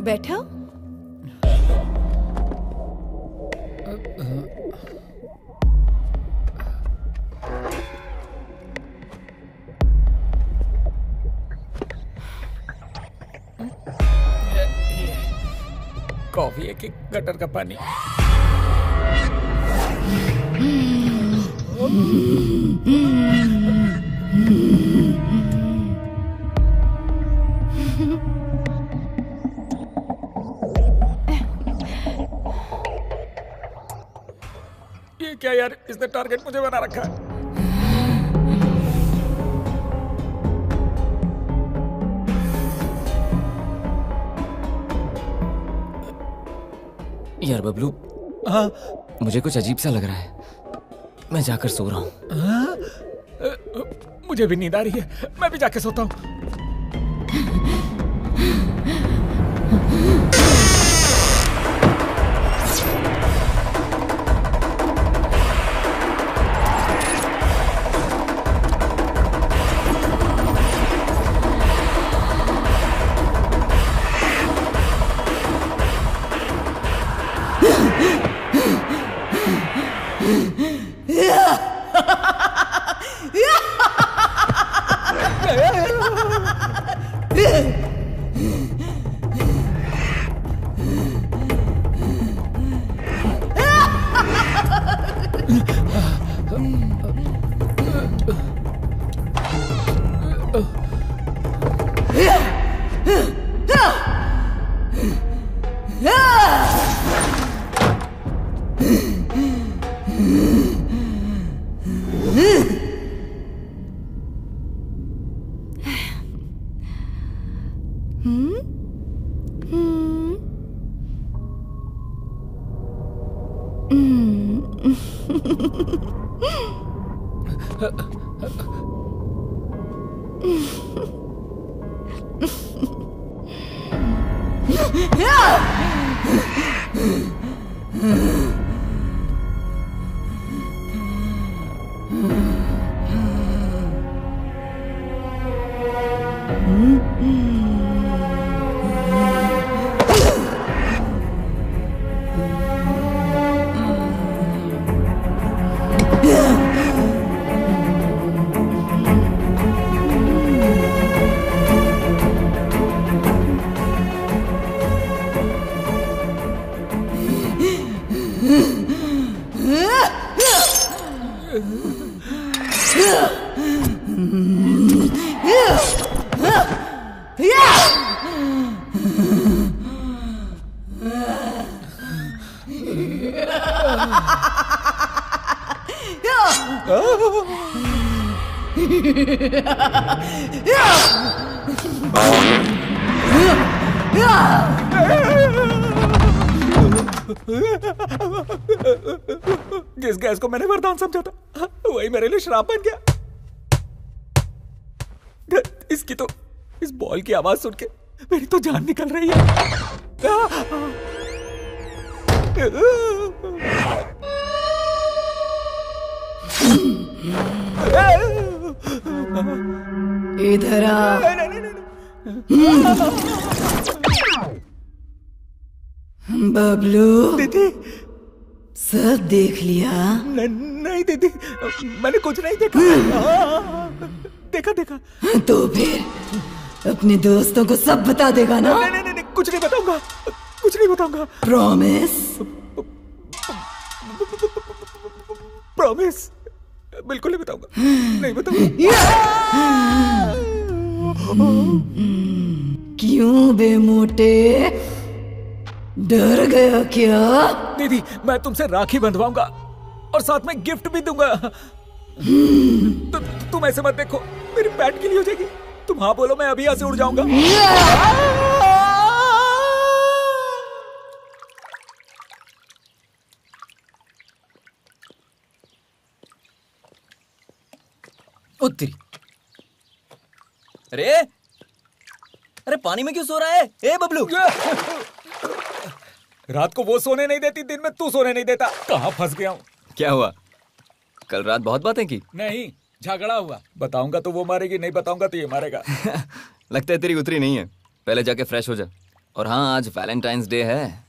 बैठो। कॉफी है कि गटर का पानी? ये क्या यार, इसने टारगेट मुझे बना रखा है। यार बबलू, हाँ? मुझे कुछ अजीब सा लग रहा है। मैं जाकर सो रहा हूँ। हाँ? मुझे भी नींद आ रही है, मैं भी जाके सोता हूँ। जिस गैस को मैंने वरदान समझा था वही मेरे लिए श्राप बन गया। इसकी तो इस बॉल की आवाज सुन के मेरी तो जान निकल रही है। इधर आ। बबलू दीदी सब देख लिया? नहीं दीदी, मैंने कुछ नहीं देखा। देखा तो फिर अपने दोस्तों को सब बता देगा ना? नहीं, कुछ नहीं बताऊंगा। प्रॉमिस? प्रॉमिस, बिल्कुल नहीं बताऊंगा। क्यों बे मोटे, डर गया क्या? दीदी मैं तुमसे राखी बंधवाऊंगा और साथ में गिफ्ट भी दूंगा। तुम ऐसे मत देखो, मेरी पैट के लिए हो जाएगी। तुम हाँ बोलो, मैं अभी यहाँ से उड़ जाऊंगा। उत्तरी। अरे पानी में क्यों सो रहा है? ए बबलू, रात को वो सोने नहीं देती, दिन में तू सोने नहीं देता। कहाँ फंस गया हूँ? क्या हुआ? कल रात बहुत बातें की। नहीं, झगड़ा हुआ। बताऊंगा तो वो मारेगी, नहीं बताऊंगा तो ये मारेगा। लगता है तेरी उतरी नहीं है। पहले जाके फ्रेश हो जा। और हाँ, आज वैलेंटाइंस डे है,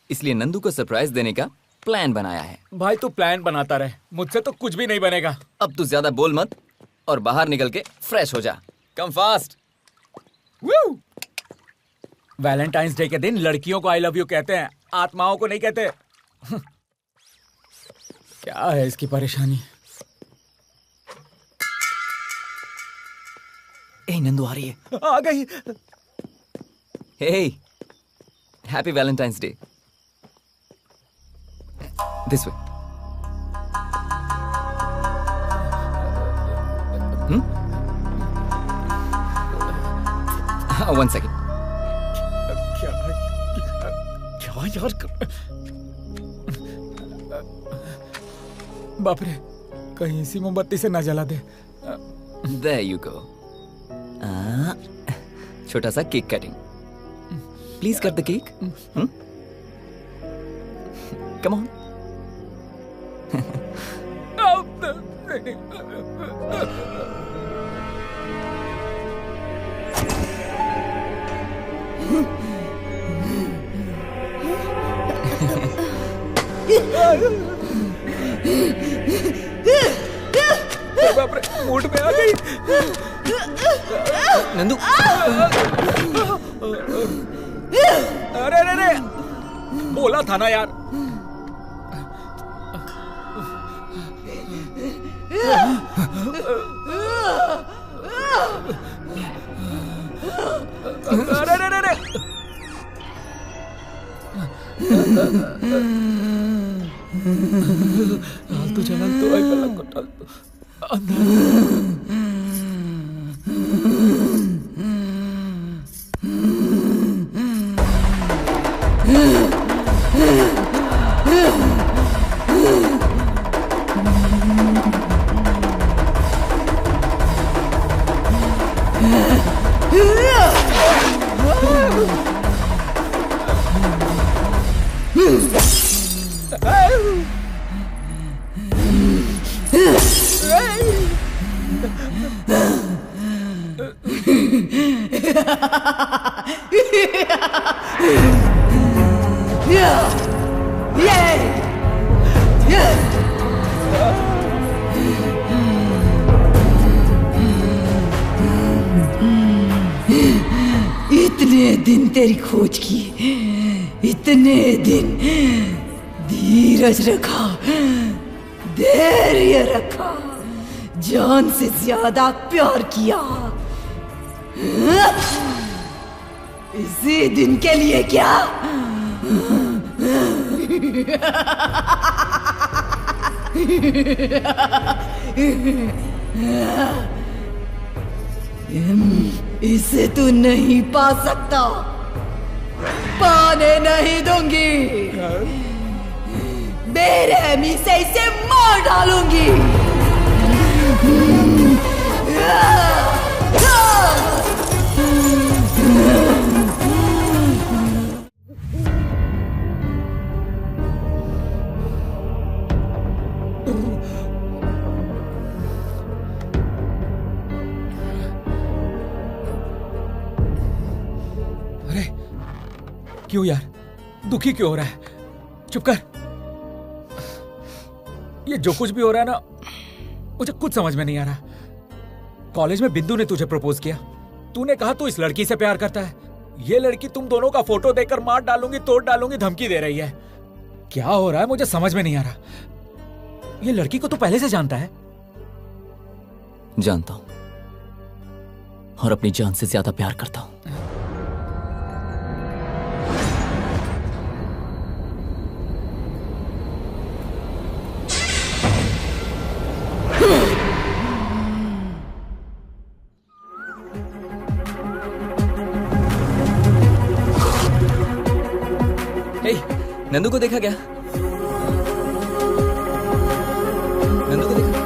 इसलिए नंदू को सरप्राइज देने का प्लान बनाया है। भाई तू प्लान बनाता रहे, मुझसे तो कुछ भी नहीं बनेगा। अब तू ज्यादा बोल मत और बाहर निकल के फ्रेश हो जा। Come fast. वैलेंटाइंस डे के दिन लड़कियों को आई लव यू कहते हैं, आत्माओं को नहीं कहते। क्या है इसकी परेशानी? ए नंदू आ रही है। आ गई। Hey, happy Valentine's day. This way. One second. क्या यार? बाप रे, कहीं इसी मोमबत्ती से ना जला दे। There you go. छोटा सा cake cutting. Please cut the cake. Come on. बाप रे, मूड में आ गई। नंदू, अरे बोला था ना यार। अरे अरे अरे डाल तो चला तो आई गलत को डाल तो इतने दिन तेरी खोज की, इतने दिन धीरज रखा, धैर्य रखा, जान से ज्यादा प्यार किया, इसी दिन के लिए क्या? इसे तू नहीं पा सकता, पाने नहीं दूंगी, बेरहमी से इसे मार डालूंगी। क्यों यार, दुखी क्यों हो रहा है? चुप कर। ये जो कुछ भी हो रहा है ना, मुझे कुछ समझ में नहीं आ रहा। कॉलेज में बिंदु ने तुझे प्रपोज किया, तूने कहा तू इस लड़की से प्यार करता है। ये लड़की तुम दोनों का फोटो देखकर मार डालूंगी, तोड़ डालूंगी धमकी दे रही है। क्या हो रहा है मुझे समझ में नहीं आ रहा। ये लड़की को तू पहले से जानता है? जानता हूं, और अपनी जान से ज्यादा प्यार करता हूं। नंदू को देखा क्या? नंदू को देखा?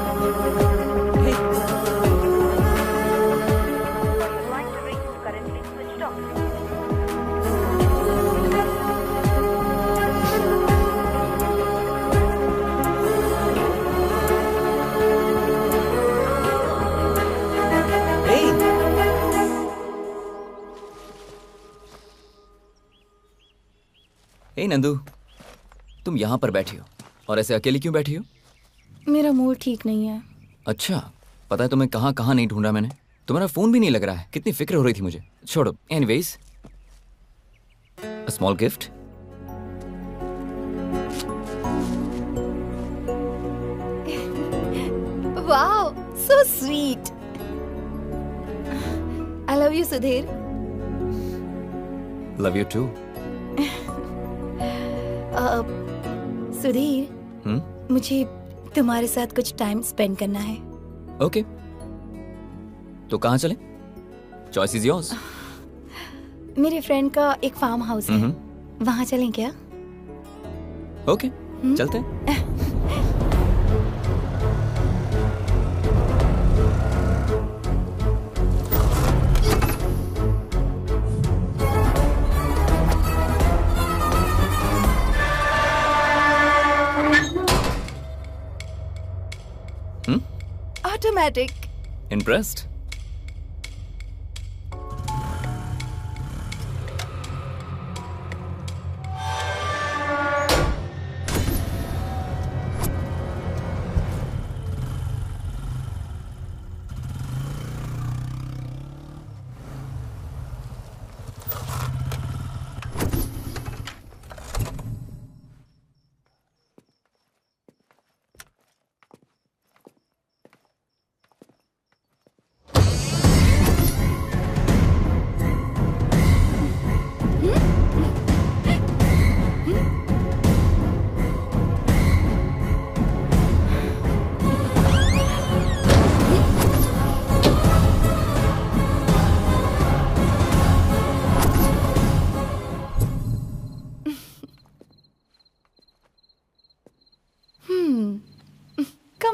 हे नंदू, तुम यहाँ पर बैठी हो और ऐसे अकेली क्यों बैठी हो? मेरा मूड ठीक नहीं है। अच्छा, पता है तुम्हें कहाँ कहाँ नहीं ढूंढा मैंने। तुम्हारा फोन भी नहीं लग रहा है, कितनी फिक्र हो रही थी मुझे। छोड़ो, anyways, a small gift. Wow, so sweet. I love you Sudheer. Love you too. Sudheer, मुझे तुम्हारे साथ कुछ टाइम स्पेंड करना है। ओके, तो कहाँ चले? Choice is yours. मेरे फ्रेंड का एक फार्म हाउस है, वहाँ चलें क्या? ओके, चलते हैं। Automatic. Impressed?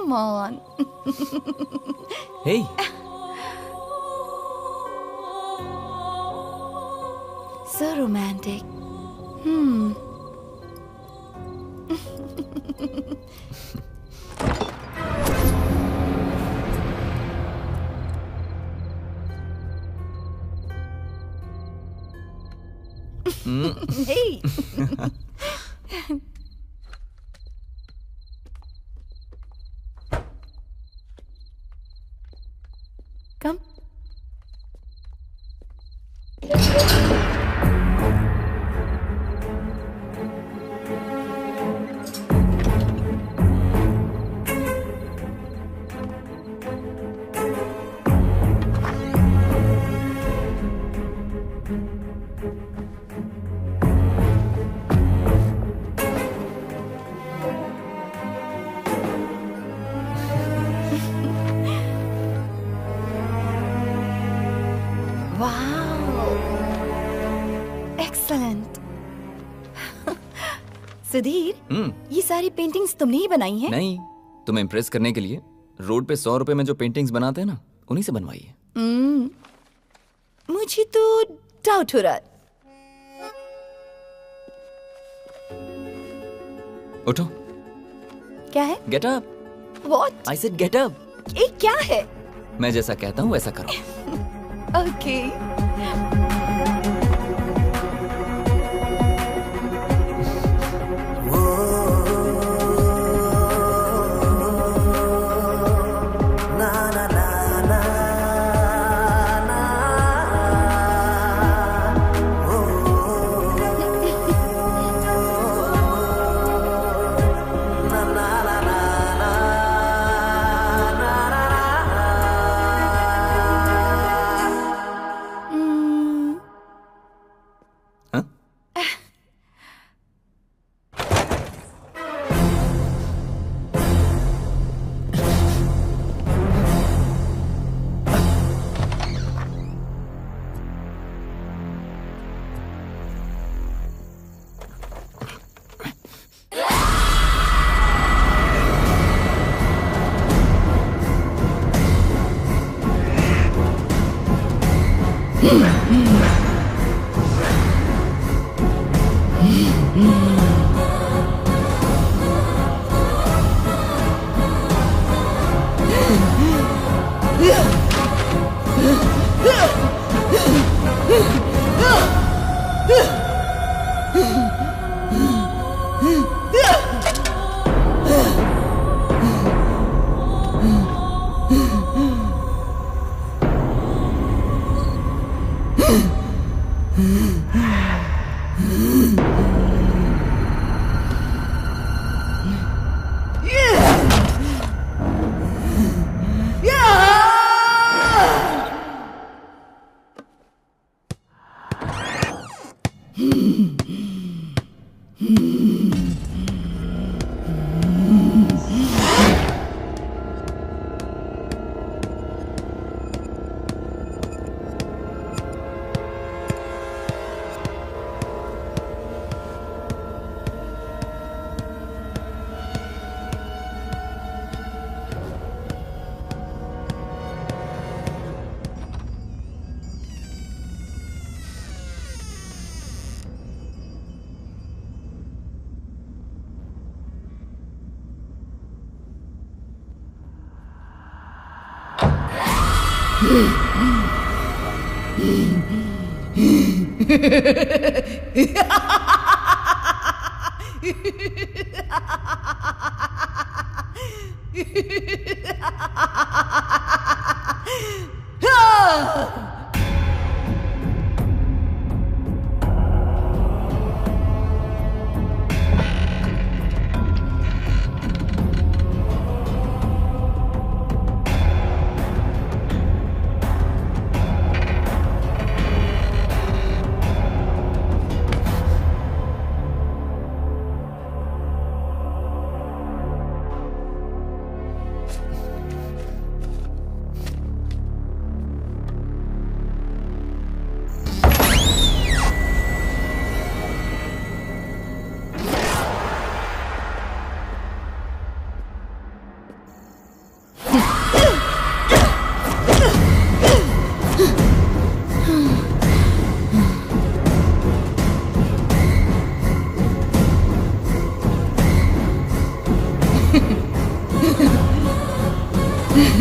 Come on. Hey. So romantic. Hey. Come. Wow. Excellent. Sudhir, ये सारी पेंटिंग्स तुमने ही बनाई हैं? नहीं, तुम्हें इम्प्रेस करने के लिए रोड पे 100 रुपए में जो पेंटिंग्स बनाते हैं ना, उन्हीं से बनवाई है। मुझे तो डाउट हो रहा है। उठो। क्या है? Get up. What? I said get up. ये क्या है? मैं जैसा कहता हूँ वैसा करो। Okay.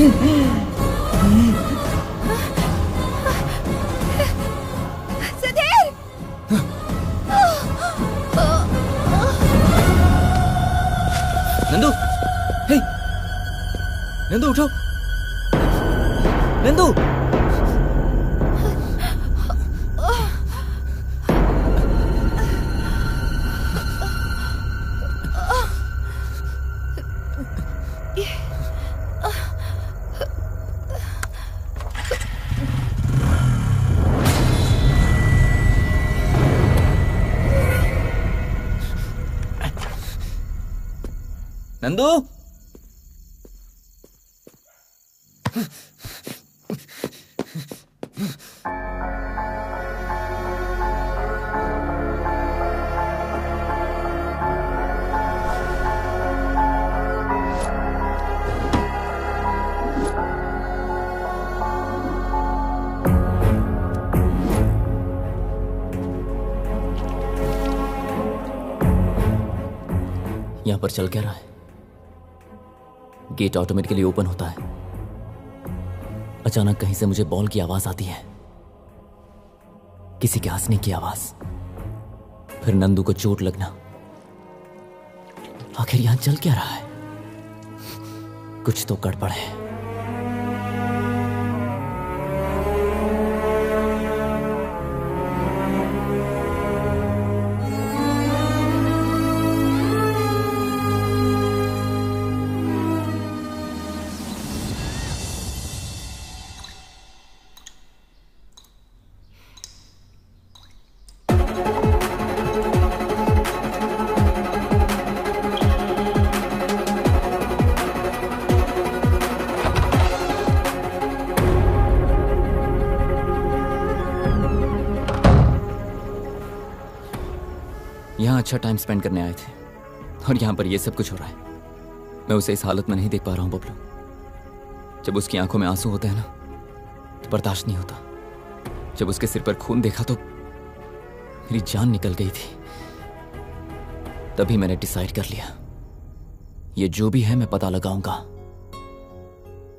सुधीर! नंदू, हे, नंदू उठो, नंदू। नंदू, यहां पर चल क्या रहा है? गेट ऑटोमेटिकली ओपन होता है। अचानक कहीं से मुझे बॉल की आवाज आती है, किसी के हंसने की आवाज, फिर नंदू को चोट लगना। आखिर यहां चल क्या रहा है? कुछ तो गड़बड़ है। यहां अच्छा टाइम स्पेंड करने आए थे और यहां पर यह सब कुछ हो रहा है। मैं उसे इस हालत में नहीं देख पा रहा हूं बबलू। जब उसकी आंखों में आंसू होते हैं ना, तो बर्दाश्त नहीं होता। जब उसके सिर पर खून देखा तो मेरी जान निकल गई थी। तभी मैंने डिसाइड कर लिया, ये जो भी है मैं पता लगाऊंगा।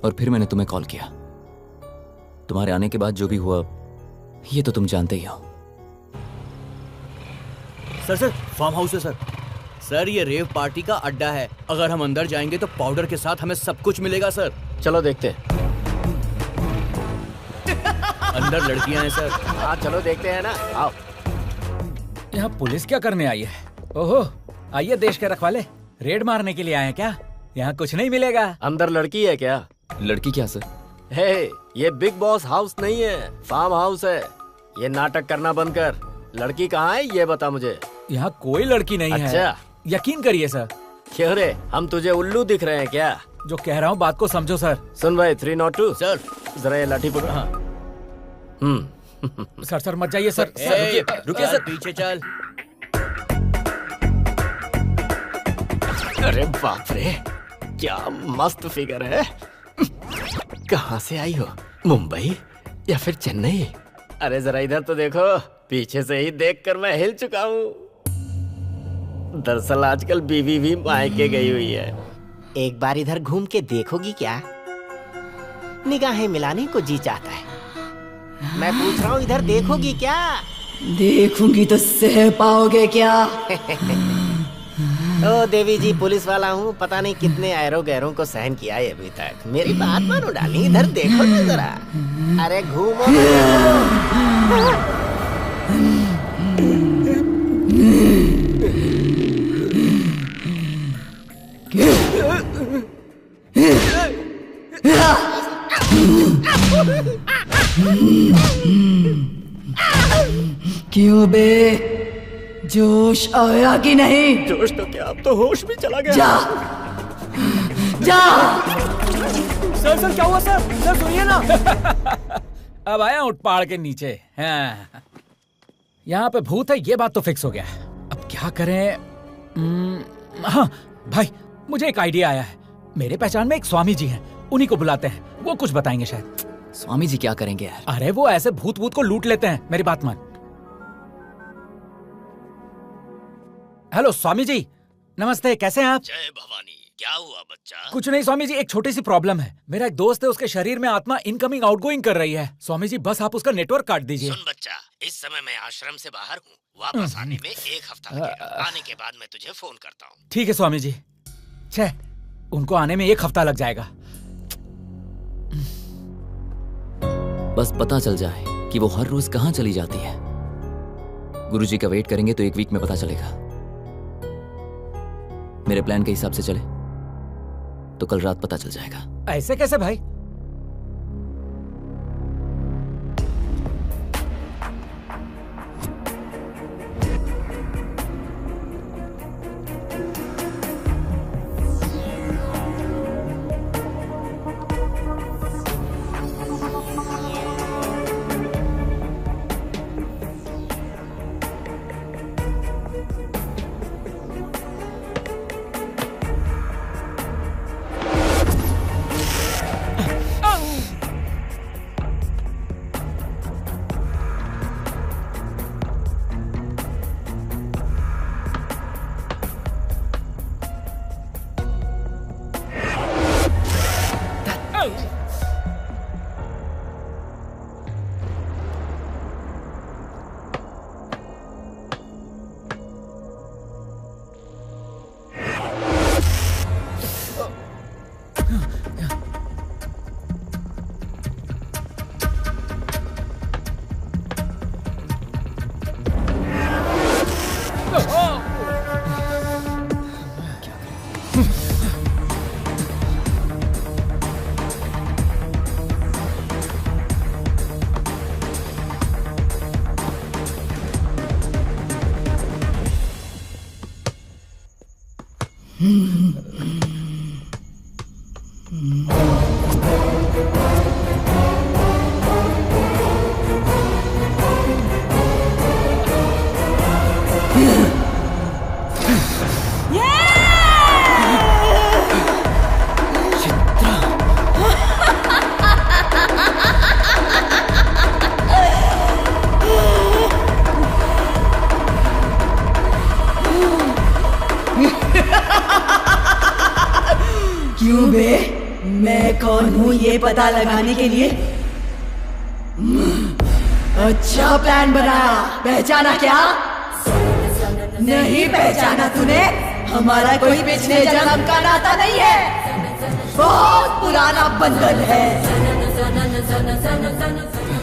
और फिर मैंने तुम्हें कॉल किया। तुम्हारे आने के बाद जो भी हुआ ये तो तुम जानते ही हो। सर फार्म हाउस है सर। सर ये रेव पार्टी का अड्डा है। अगर हम अंदर जाएंगे तो पाउडर के साथ हमें सब कुछ मिलेगा सर। चलो देखते हैं। अंदर लड़कियां हैं सर। हाँ चलो देखते हैं ना, आओ। यहाँ पुलिस क्या करने आई है? ओहो, आइए देश के रखवाले, रेड मारने के लिए आए हैं क्या? यहाँ कुछ नहीं मिलेगा। अंदर लड़की है क्या? लड़की क्या सर? हे, ये बिग बॉस हाउस नहीं है, फार्म हाउस है। ये नाटक करना बंद कर। लड़की कहाँ है ये बता मुझे। यहाँ कोई लड़की नहीं है। अच्छा, यकीन करिए सर। क्यों रे, हम तुझे उल्लू दिख रहे हैं क्या? जो कह रहा हूँ बात को समझो सर। सुन भाई 302 सर। जरा ये लाठी पकड़। हाँ। सर मत जाइए सर। रुकिए सर, पीछे चल। अरे बाप रे, क्या मस्त फिगर है। कहाँ से आई हो, मुंबई या फिर चेन्नई? अरे जरा इधर तो देखो, पीछे से ही देखकर मैं हिल चुका हूँ। दरअसल आजकल बीवी भी मायके गई हुई है। एक बार इधर घूम के देखोगी क्या? निगाहें मिलाने को जी चाहता है। मैं पूछ रहा हूँ, इधर देखोगी क्या? देखूंगी तो सह पाओगे क्या? ओ देवी जी, पुलिस वाला हूँ, पता नहीं कितने ऐरो गैरों को सहन किया है अभी तक। मेरी बात मानो डाली, इधर देखो तो जरा। अरे घूमो। क्यों बे, जोश आया कि नहीं? जोश तो क्या, अब तो होश भी चला गया। जा जा। सर क्या हुआ सर? सर सुनिए ना। अब आया उठ पहाड़ के नीचे। हाँ। यहाँ पे भूत है, ये बात तो फिक्स हो गया। अब क्या करें? हाँ भाई, मुझे एक आइडिया आया है। मेरे पहचान में एक स्वामी जी हैं, उन्हीं को बुलाते हैं, वो कुछ बताएंगे शायद। स्वामी जी क्या करेंगे यार? अरे वो ऐसे भूत को लूट लेते हैं, मेरी बात मान। हेलो स्वामी जी, नमस्ते, कैसे हैं आप? जय भवानी। क्या हुआ बच्चा? कुछ नहीं स्वामी जी, एक छोटी सी प्रॉब्लम है। मेरा एक दोस्त है, उसके शरीर में आत्मा इनकमिंग आउटगोइंग कर रही है। स्वामी जी बस आप उसका नेटवर्क काट दीजिए। सुन बच्चा, इस समय मैं आश्रम से बाहर हूँ, वापस आने में 1 हफ्ता लगेगा। आने के बाद मैं तुझे फोन करता हूँ। ठीक है स्वामी जी। छे, उनको आने में 1 हफ्ता लग जाएगा। बस पता चल जाए कि वो हर रोज कहाँ चली जाती है। गुरुजी का वेट करेंगे तो 1 वीक में पता चलेगा। मेरे प्लान के हिसाब से चले तो कल रात पता चल जाएगा। ऐसे कैसे भाई? क्यों बे? मैं कौन हूँ ये पता लगाने के लिए? अच्छा प्लान बनाया। पहचाना क्या? नहीं पहचाना तूने? हमारा कोई पिछले जन्म का नाता नहीं है, बहुत पुराना बंधन है।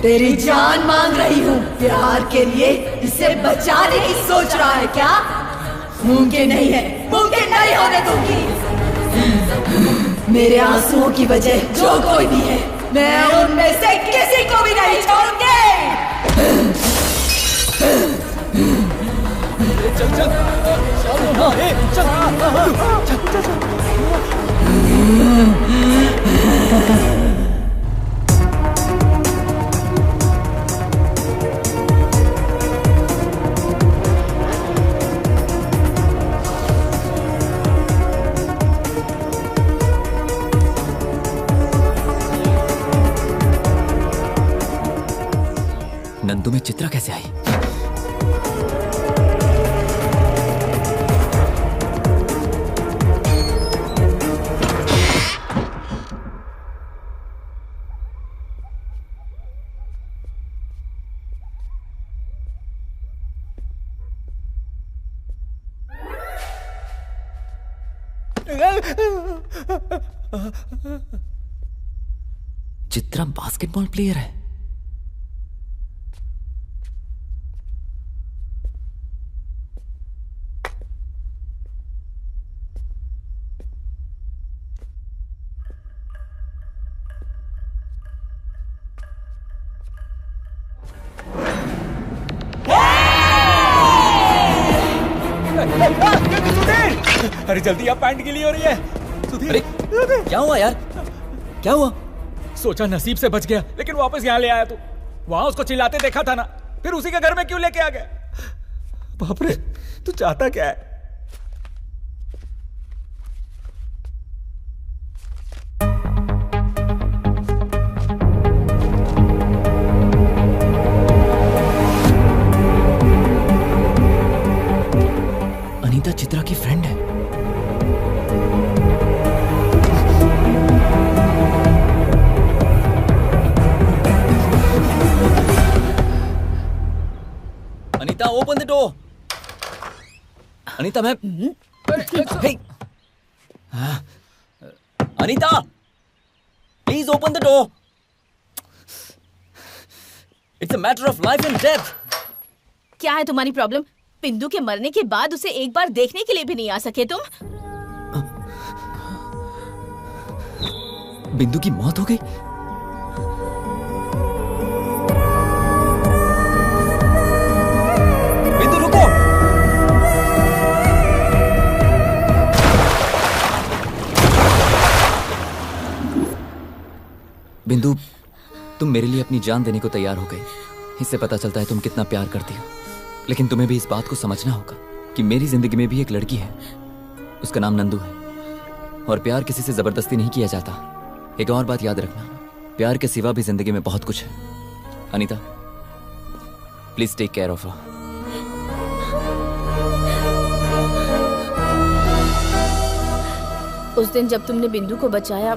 तेरी जान मांग रही हूँ प्यार के लिए। इसे बचाने की सोच रहा है क्या? मुमकिन नहीं है, मुमकिन नहीं होने दूंगी। मेरे आंसुओं की वजह जो कोई भी है, मैं उनमें से किसी को भी नहीं छोड़ूंगी। नंदू में चित्रा कैसे आई? चित्रा बास्केटबॉल प्लेयर है। अरे जल्दी, आप पैंट गीली हो रही है। सुधीर, अरे क्या हुआ यार? क्या हुआ? सोचा नसीब से बच गया, लेकिन वापस यहाँ ले आया तू। वहां उसको चिल्लाते देखा था ना, फिर उसी के घर में क्यों लेके आ गया? बाप रे, तू चाहता क्या है? अनीता चित्रा की फ्रेंड है। open the door. अनीता, मैं Hey. Anita, please open the door. It's a matter of life and death. क्या है तुम्हारी प्रॉब्लम? बिंदु के मरने के बाद उसे एक बार देखने के लिए भी नहीं आ सके तुम? बिंदु की मौत हो गई? बिंदु रुको! बिंदु, तुम मेरे लिए अपनी जान देने को तैयार हो गई। इससे पता चलता है तुम कितना प्यार करती हो। लेकिन तुम्हें भी इस बात को समझना होगा कि मेरी जिंदगी में भी एक लड़की है। उसका नाम नंदू है और प्यार किसी से जबरदस्ती नहीं किया जाता। एक और बात याद रखना, प्यार के सिवा भी जिंदगी में बहुत कुछ है। Anita, please take care of her. उस दिन जब तुमने बिंदु को बचाया,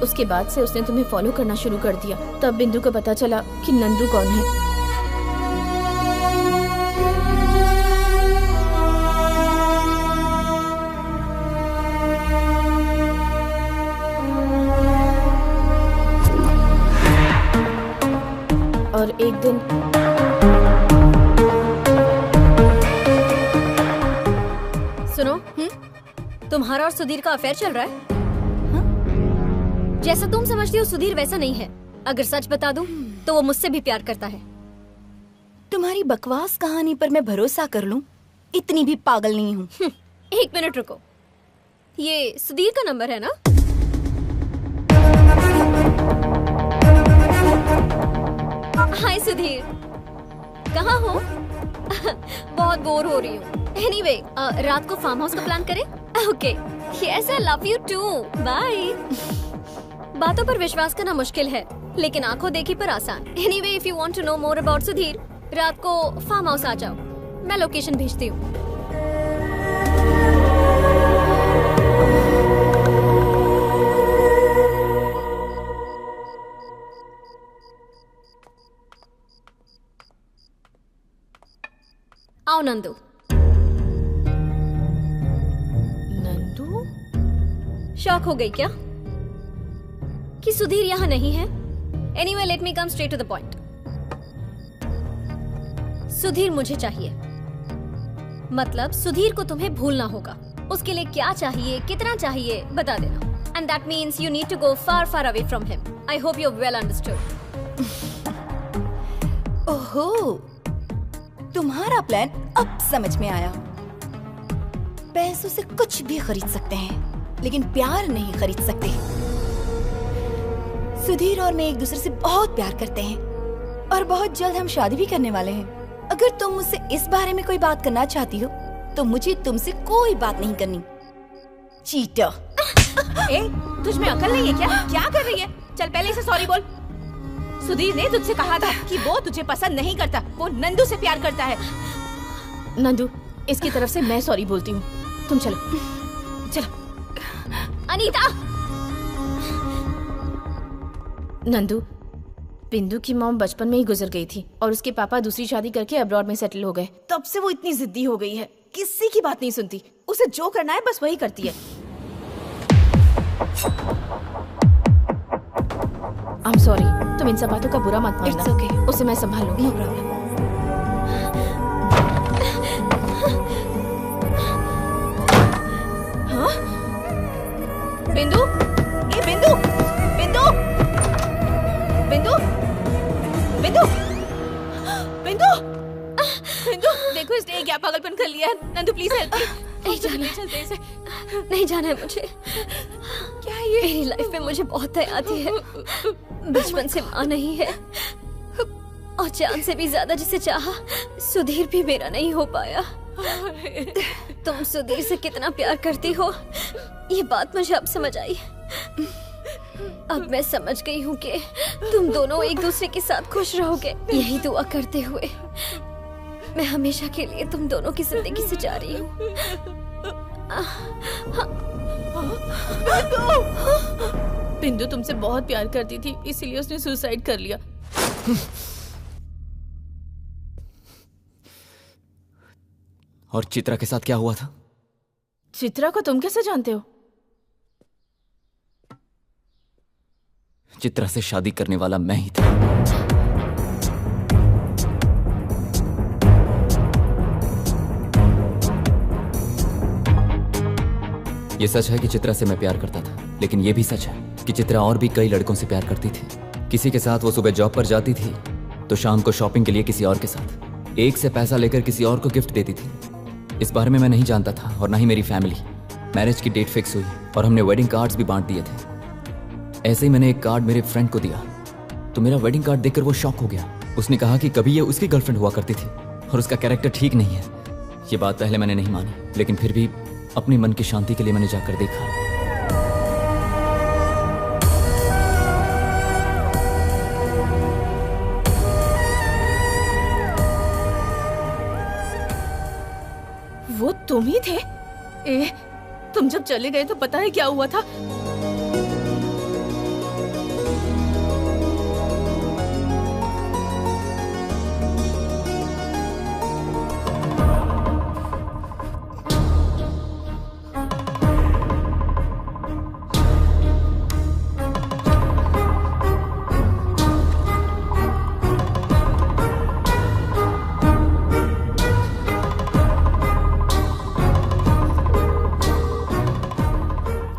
उसके बाद से उसने तुम्हें फॉलो करना शुरू कर दिया। तब बिंदु को पता चला कि नंदू कौन है। और एक दिन सुनो, तुम्हारा और सुधीर का अफेयर चल रहा है? जैसा तुम समझती हो सुधीर वैसा नहीं है। अगर सच बता दूं तो वो मुझसे भी प्यार करता है। तुम्हारी बकवास कहानी पर मैं भरोसा कर लूं? इतनी भी पागल नहीं हूँ। एक मिनट रुको, ये सुधीर का नंबर है ना? हाय सुधीर, कहाँ हो? बहुत बोर हो रही हूँ। एनीवे, रात को फार्म हाउस का प्लान करें? Okay, yes, I love you too, bye. बातों पर विश्वास करना मुश्किल है, लेकिन आंखों देखी पर आसान। Anyway, if you want to know more about Sudheer, रात को फार्म हाउस आ जाओ, मैं लोकेशन भेजती हूँ। आओ नंदू। नंदू? शॉक हो गई क्या कि सुधीर यहाँ नहीं है? Anyway, let me come straight to the point. Sudheer मुझे चाहिए, मतलब सुधीर को तुम्हें भूलना होगा। उसके लिए क्या चाहिए, कितना चाहिए, बता देना। And that means you need to go far far away from him. I hope you well understood. ओहो, तुम्हारा प्लान अब समझ में आया। पैसों से कुछ भी खरीद सकते हैं, लेकिन प्यार नहीं खरीद सकते। सुधीर और मैं एक दूसरे से बहुत प्यार करते हैं और बहुत जल्द हम शादी भी करने वाले हैं। अगर तुम मुझसे इस बारे में कोई बात करना चाहती हो तो मुझे तुमसे कोई बात नहीं करनी। चीटर। ए, तुझ में अकल नहीं है क्या? क्या कर रही है? चल पहले इसे सॉरी बोल। सुधीर ने तुझसे कहा था कि वो तुझे पसंद नहीं करता, वो नंदू से प्यार करता है। नंदू, इसकी तरफ से मैं सॉरी बोलती हूँ। तुम चलो चलो। अनीता। नंदू, बिंदु की मॉम बचपन में ही गुजर गई थी और उसके पापा दूसरी शादी करके अब्रॉड में सेटल हो गए। तब से वो इतनी जिद्दी हो गई है, किसी की बात नहीं सुनती। उसे जो करना है बस वही करती है। I'm sorry, तुम इन सब बातों का बुरा मत मानना। It's okay. उसे मैं संभाल लूंगी। No problem. हाँ? बिंदु, ए बिंदु, बिंदु, बिंदु, बिंदु, बिंदु, बिंदु, देखो इसने क्या पागलपन कर लिया है। Nandu please help me. नहीं जाना है, चलते इसे। नहीं जाना है मुझे। क्या है ये? मेरी लाइफ में मुझे बहुत दया आती है। बचपन से माँ नहीं है और जान से भी ज्यादा जिसे चाहा, सुधीर भी मेरा नहीं हो पाया। तुम सुधीर से कितना प्यार करती हो, ये बात मुझे अब समझ आई। अब मैं समझ गई हूँ कि तुम दोनों एक दूसरे के साथ खुश रहोगे। यही दुआ करते हुए मैं हमेशा के लिए तुम दोनों की जिंदगी से जा रही हूँ। बिंदु तुमसे बहुत प्यार करती थी, इसीलिए उसने सुसाइड कर लिया। और चित्रा के साथ क्या हुआ था? चित्रा को तुम कैसे जानते हो? चित्रा से शादी करने वाला मैं ही था। ये सच है कि चित्रा से मैं प्यार करता था, लेकिन ये भी सच है कि चित्रा और भी कई लड़कों से प्यार करती थी। किसी के साथ वो सुबह जॉब पर जाती थी तो शाम को शॉपिंग के लिए किसी और के साथ, एक से पैसा लेकर किसी और को गिफ्ट देती थी। इस बारे में मैं नहीं जानता था और ना ही मेरी फैमिली। मैरिज की डेट फिक्स हुई और हमने वेडिंग कार्ड्स भी बांट दिए थे। ऐसे ही मैंने एक कार्ड मेरे फ्रेंड को दिया तो मेरा वेडिंग कार्ड देखकर वो शॉक हो गया। उसने कहा कि कभी ये उसकी गर्लफ्रेंड हुआ करती थी और उसका कैरेक्टर ठीक नहीं है। ये बात पहले मैंने नहीं मानी, लेकिन फिर भी अपनी मन की शांति के लिए मैंने जाकर देखा। वो तुम ही थे? तुम जब चले गए तो पता है क्या हुआ था?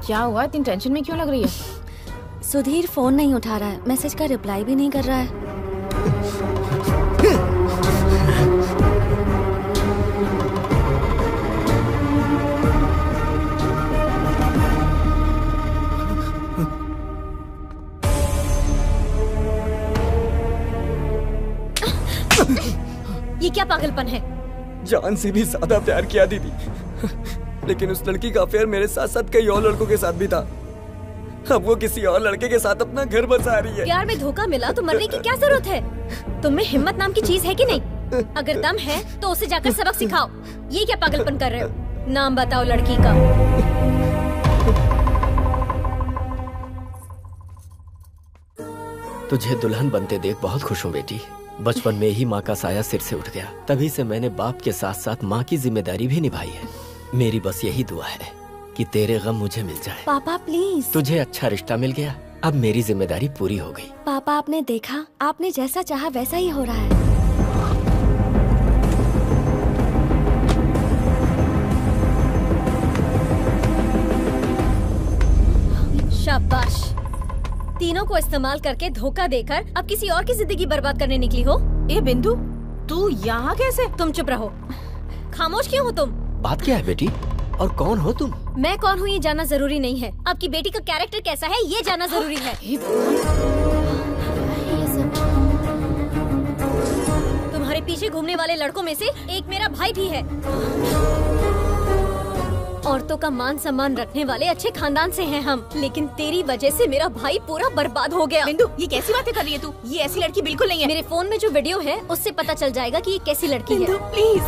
क्या हुआ? इतनी टेंशन में क्यों लग रही है? सुधीर फोन नहीं उठा रहा है, मैसेज का रिप्लाई भी नहीं कर रहा है। ये क्या पागलपन है? जान से भी ज्यादा प्यार किया दीदी, लेकिन उस लड़की का अफेयर मेरे साथ साथ कई और लड़कों के साथ भी था। अब वो किसी और लड़के के साथ अपना घर बसा रही है। प्यार में धोखा मिला तो मरने की क्या जरूरत है? तुम में हिम्मत नाम की चीज है कि नहीं? अगर दम है तो उसे जाकर सबक सिखाओ। ये क्या पागलपन कर रहे हो? नाम बताओ लड़की का। तुझे दुल्हन बनते देख बहुत खुश हूँ बेटी। बचपन में ही माँ का साया सिर से उठ गया, तभी से मैंने बाप के साथ साथ माँ की जिम्मेदारी भी निभाई है। मेरी बस यही दुआ है कि तेरे गम मुझे मिल जाए। पापा प्लीज। तुझे अच्छा रिश्ता मिल गया, अब मेरी जिम्मेदारी पूरी हो गई। पापा आपने देखा, आपने जैसा चाहा वैसा ही हो रहा है। शाबाश। तीनों को इस्तेमाल करके धोखा देकर अब किसी और की जिंदगी बर्बाद करने निकली हो। ए बिंदु, तू यहाँ कैसे? तुम चुप रहो। खामोश क्यों हो तुम? बात क्या है बेटी, और कौन हो तुम? मैं कौन हूँ ये जानना जरूरी नहीं है, आपकी बेटी का कैरेक्टर कैसा है ये जानना जरूरी है। तुम्हारे पीछे घूमने वाले लड़कों में से एक मेरा भाई भी है। औरतों का मान सम्मान रखने वाले अच्छे खानदान से हैं हम, लेकिन तेरी वजह से मेरा भाई पूरा बर्बाद हो गया। बिंदु, ये कैसी बातें कर रही है तू? ये ऐसी लड़की बिल्कुल नहीं है। मेरे फोन में जो वीडियो है उससे पता चल जाएगा कि ये कैसी लड़की है। प्लीज।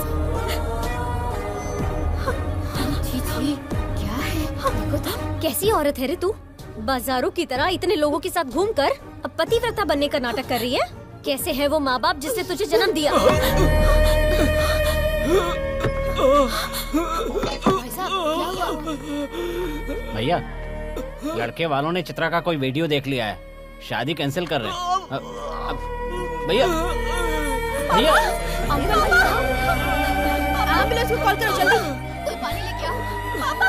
क्या है? देखो तो कैसी औरत है रे तू। बाजारों की तरह इतने लोगों के साथ घूमकर अब पतिव्रता बनने का नाटक कर रही है। कैसे है वो माँ बाप जिसने तुझे जन्म दिया? भैया, लड़के वालों ने चित्रा का कोई वीडियो देख लिया है, शादी कैंसिल कर रहे हैं। भैया भैया, एम्बुलेंस को कॉल करो जल्दी। कोई पानी लेके आओ। पापा।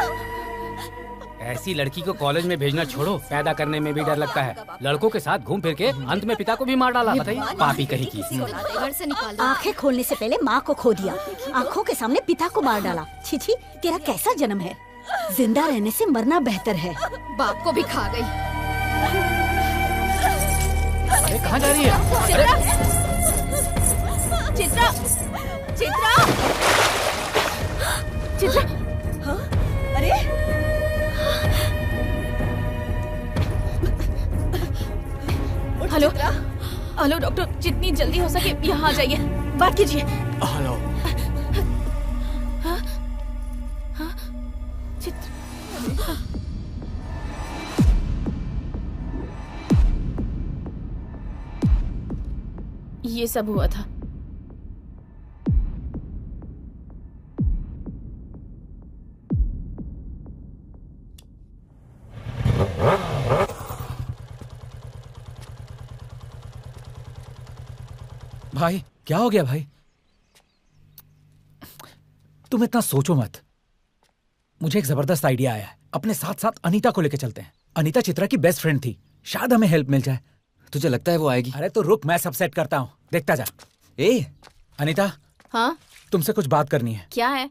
ऐसी लड़की को कॉलेज में भेजना छोड़ो, पैदा करने में भी डर लगता है। लड़कों के साथ घूम फिर के अंत में पिता को भी मार डाला। बताइए, पापी कहीं की। आंखें खोलने से पहले माँ को खो दिया, आंखों के सामने पिता को मार डाला। छी छी, तेरा कैसा जन्म है? जिंदा रहने से मरना बेहतर है। बाप को भी खा गई। अरे कहाँ जा रही है? चित्रा, चित्रा, चित्रा। हाँ? अरे हेलो हेलो डॉक्टर, जितनी जल्दी हो सके यहाँ आ जाइए। बात कीजिए। हेलो। ये सब हुआ था। भाई क्या हो गया भाई? तुम इतना सोचो मत। मुझे एक जबरदस्त आइडिया आया है। अपने साथ साथ अनीता को लेके चलते हैं। अनीता चित्रा की बेस्ट फ्रेंड थी, शायद हमें हेल्प मिल जाए। तुझे लगता है वो आएगी? अरे तो रुक, मैं सब सेट करता हूँ, देखता जा। अनीता, हाँ तुमसे कुछ बात करनी है। क्या है?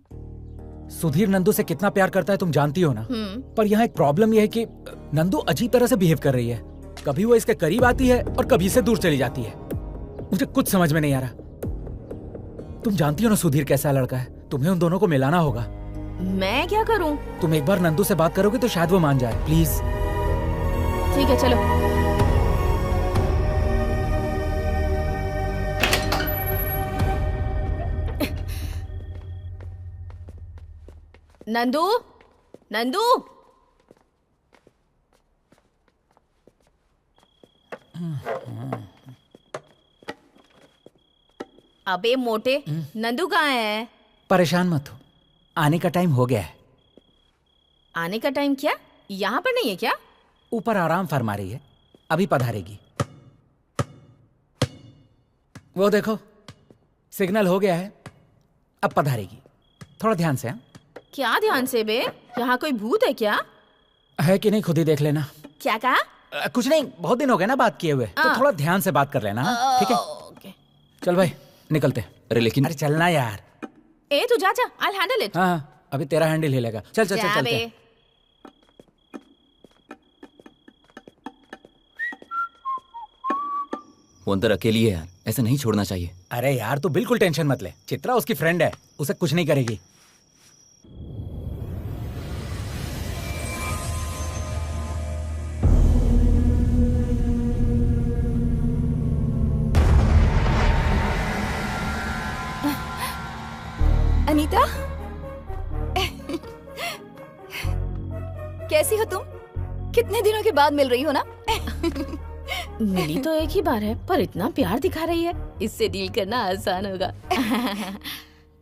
सुधीर नंदू से कितना प्यार करता है तुम जानती हो ना। पर यहाँ एक प्रॉब्लम यह है कि नंदू अजीब तरह से बिहेव कर रही है। कभी वो इसके करीब आती है और कभी इससे दूर चली जाती है। मुझे कुछ समझ में नहीं आ रहा। तुम जानती हो ना सुधीर कैसा लड़का है। तुम्हें उन दोनों को मिलाना होगा। मैं क्या करूं? तुम एक बार नंदू से बात करोगे तो शायद वो मान जाए। प्लीज। ठीक है चलो। नंदू, नंदू, अबे मोटे, नंदू कहाँ है? परेशान मत हो, आने का टाइम हो गया है। आने का टाइम क्या? यहाँ पर नहीं है क्या? ऊपर आराम फरमा रही है, अभी पधारेगी। वो देखो सिग्नल हो गया है, अब पधारेगी। थोड़ा ध्यान से। क्या ध्यान से बे? यहाँ कोई भूत है क्या? है कि नहीं खुद ही देख लेना। क्या कहा? कुछ नहीं, बहुत दिन हो गए ना बात किए हुए, तो थोड़ा ध्यान से बात कर लेना। ठीक है चल भाई निकलते। अरे लेकिन अरे चलना यार। ए तू जा, I'll handle it। हाँ अभी तेरा हैंडल हिलेगा। चल चल चल चलते हैं। वो अंदर अकेली है यार, ऐसा नहीं छोड़ना चाहिए। अरे यार तू बिल्कुल टेंशन मत ले, चित्रा उसकी फ्रेंड है, उसे कुछ नहीं करेगी। अनीता, कैसी हो तुम? कितने दिनों के बाद मिल रही हो ना? मिली तो एक ही बार है, पर इतना प्यार दिखा रही है, इससे डील करना आसान होगा।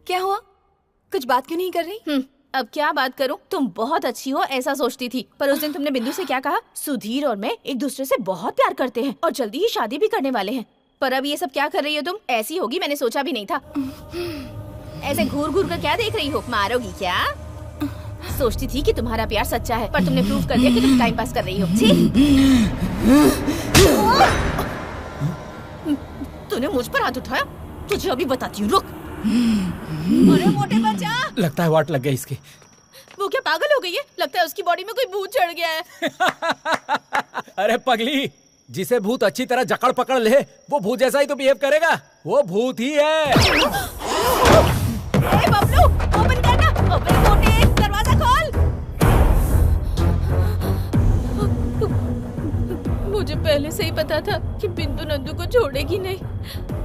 क्या हुआ? कुछ बात क्यों नहीं कर रही? अब क्या बात करूं? तुम बहुत अच्छी हो ऐसा सोचती थी, पर उस दिन तुमने बिंदु से क्या कहा? सुधीर और मैं एक दूसरे से बहुत प्यार करते हैं और जल्दी ही शादी भी करने वाले हैं। पर अब ये सब क्या कर रही हो तुम? ऐसी होगी मैंने सोचा भी नहीं था। ऐसे घूर घूर कर क्या देख रही हो? मारोगी क्या? सोचती थी कि तुम्हारा प्यार सच्चा है, पर तुमने प्रूव कर दिया कि तुम टाइम पास कर रही हो। तूने मुझ पर हाथ उठाया, तुझे अभी बताती हूँ, रुक। अरे मोटे बच्चा, लगता है वाट लग गई इसकी। वो क्या पागल हो गई है? लगता है उसकी बॉडी में कोई भूत चढ़ गया है। अरे पगली, जिसे भूत अच्छी तरह जकड़ पकड़ ले वो भूत जैसा ही तो बिहेव करेगा। वो भूत ही है। ए बबलू, ओपन करना। ओपन मोटे, दरवाजा खोल। मुझे पहले से ही पता था कि बिंदु नंदू को छोड़ेगी नहीं।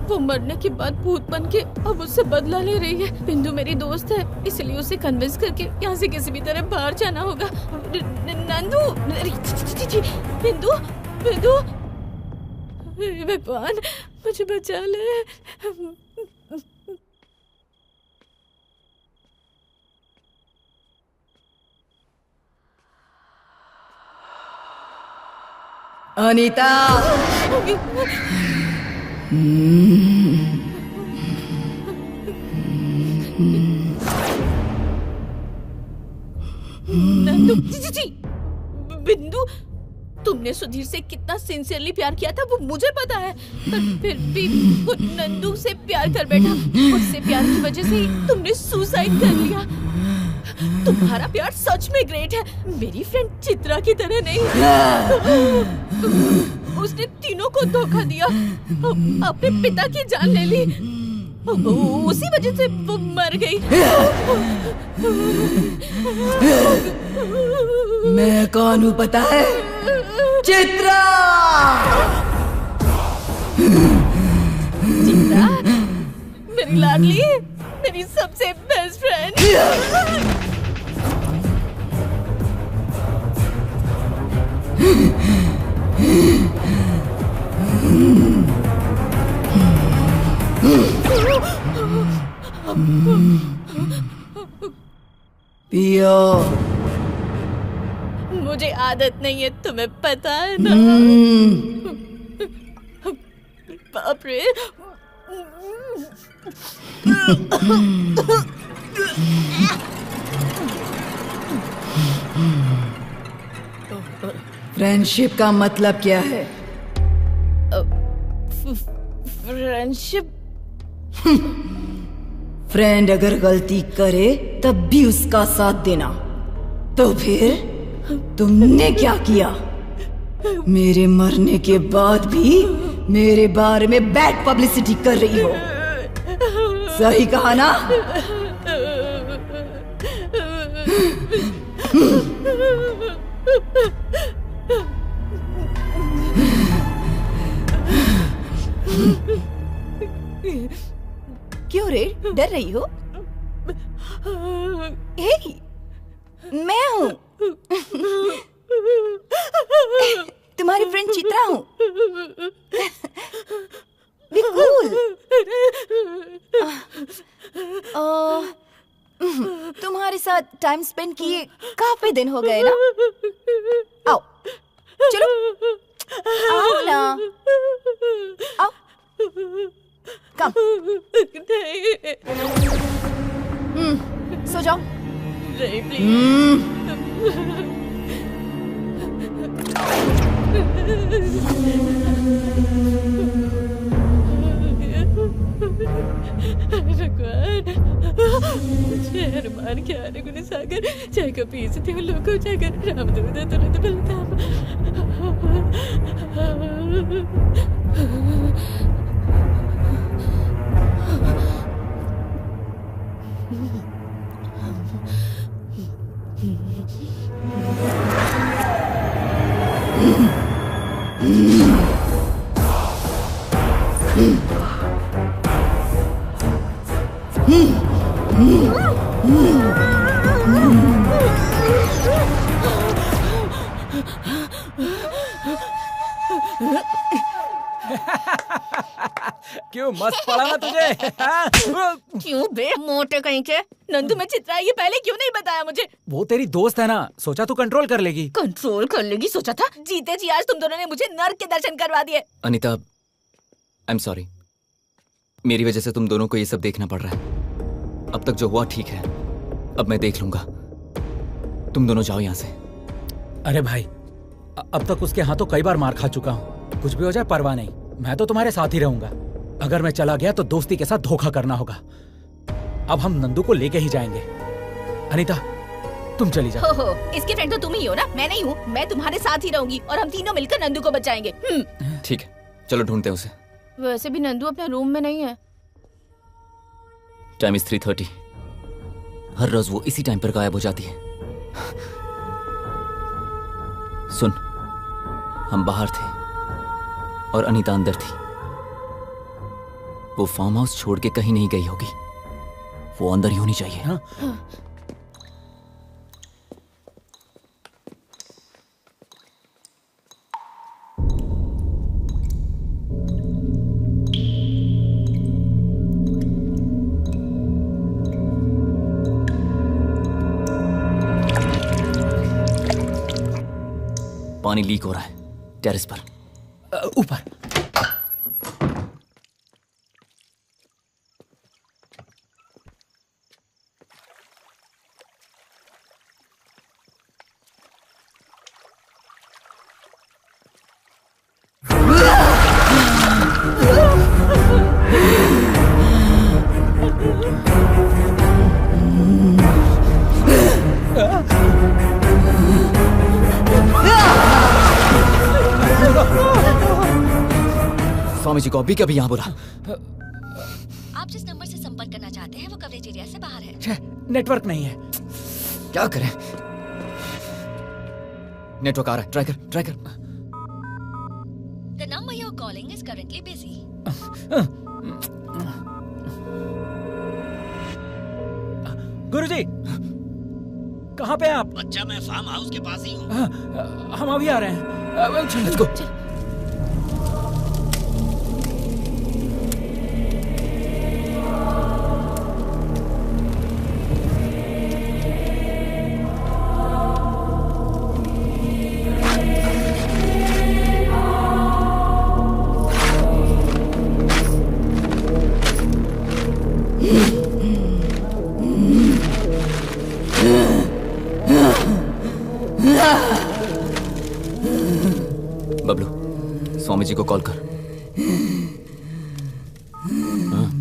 वो मरने के बाद भूत बन के अब उससे बदला ले रही है। बिंदु मेरी दोस्त है, इसलिए उसे कन्विंस करके यहाँ से किसी भी तरह बाहर जाना होगा। नंदू, बिंदु, बिंदु, भगवान मुझे बचा ले। अनीता, नंदू, जी बिंदु, तुमने सुधीर से कितना सिंसियरली प्यार किया था वो मुझे पता है, पर फिर भी वो नंदू से प्यार कर बैठा। उससे प्यार की वजह से ही तुमने सुसाइड कर लिया। तुम्हारा प्यार सच में ग्रेट है, मेरी फ्रेंड चित्रा की तरह नहीं। उसने तीनों को धोखा दिया, अपने पिता की जान ले ली, उसी वजह से वो मर गई। मैं कौन हूँ पता है? चित्रा! चित्रा, मेरी लाडली, मेरी सबसे बेस्ट फ्रेंड। पियो। मुझे आदत नहीं है, तुम्हें पता है ना। बाप रे, फ्रेंडशिप का मतलब क्या है? फ्रेंडशिप? फ्रेंड अगर गलती करे तब भी उसका साथ देना। तो फिर तुमने क्या किया? मेरे मरने के बाद भी मेरे बारे में बैड पब्लिसिटी कर रही हो। सही कहा ना? क्यों रे, डर रही हो? हे, मैं हूँ तुम्हारी फ्रेंड चित्रा हूँ। Be cool. तुम्हारे साथ टाइम स्पेंड किए काफी दिन हो गए ना। आओ चलो, आओ ना, आओ, कम। सो जाओ। नहीं हनुमान ज्ञान गुण सागर जय कपीस तिहु लोको जागर रामदूत तुरंत बलधाम। क्यों मस्त पड़ा ना तुझे? क्यों बे मोटे कहीं के? नंदू में चित्रा ये पहले क्यों नहीं बताया मुझे? वो तेरी दोस्त है ना, सोचा तू कंट्रोल कर लेगी। कंट्रोल कर लेगी सोचा था? जीते जी आज तुम दोनों ने मुझे नर्क के दर्शन करवा दिए। Anita, I am sorry. मेरी वजह से तुम दोनों को ये सब देखना पड़ रहा है। अब तक जो हुआ ठीक है, अब मैं देख लूंगा। तुम दोनों जाओ यहाँ से। अरे भाई, अब तक उसके हाथों कई बार मार खा चुका हूँ। कुछ भी हो जाए परवाह नहीं, मैं तो तुम्हारे साथ ही रहूंगा। अगर मैं चला गया तो दोस्ती के साथ धोखा करना होगा। अब हम नंदू को लेके ही जाएंगे। अनीता, तुम चली जाओ। हो, इसके फ्रेंड तो तुम ही हो ना, मैं नहीं हूँ। मैं तुम्हारे साथ ही रहूंगी और हम तीनों मिलकर नंदू को बचाएंगे। ठीक है, चलो ढूंढते हैं उसे। वैसे भी नंदू अपने रूम में नहीं है। Time is 3:30। हर रोज वो इसी टाइम पर गायब हो जाती है। सुन, हम बाहर थे और अनीता अंदर थी। वो फार्म हाउस छोड़ के कहीं नहीं गई होगी। वो अंदर ही होनी चाहिए। हाँ? पानी लीक हो रहा है टेरेस पर। ऊपर। स्वामी जी को अभी कभी यहाँ बुला। आप जिस नंबर से संपर्क करना चाहते हैं वो कवरेज एरिया से बाहर है। नेटवर्क नहीं है। क्या करें? नेटवर्क आ रहा है, ट्राई कर, ट्राई कर। The number you're calling is currently busy. गुरुजी, कहाँ पे हैं आप? बच्चा, मैं फार्म हाउस के पास ही हूँ। हम अभी आ रहे हैं। Let's go. बबलू, स्वामी जी को कॉल कर। हाँ?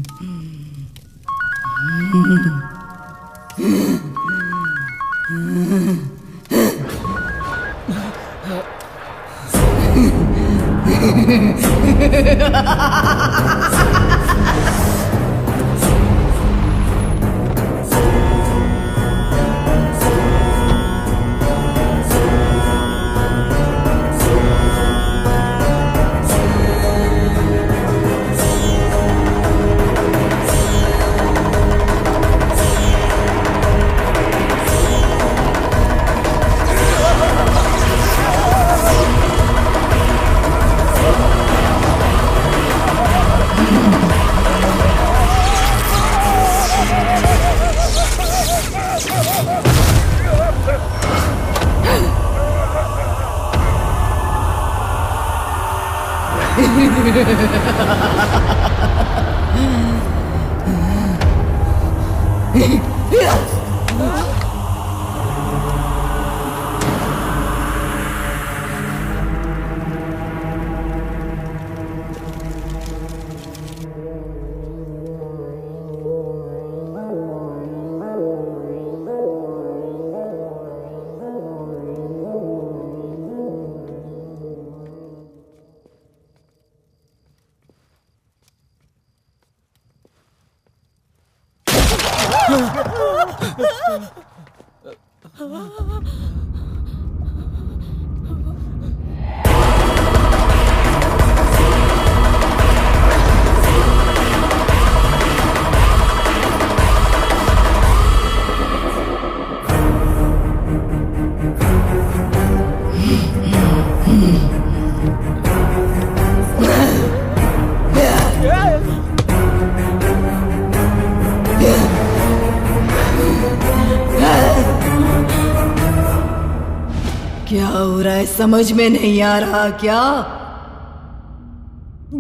क्या हो रहा है समझ में नहीं आ रहा क्या?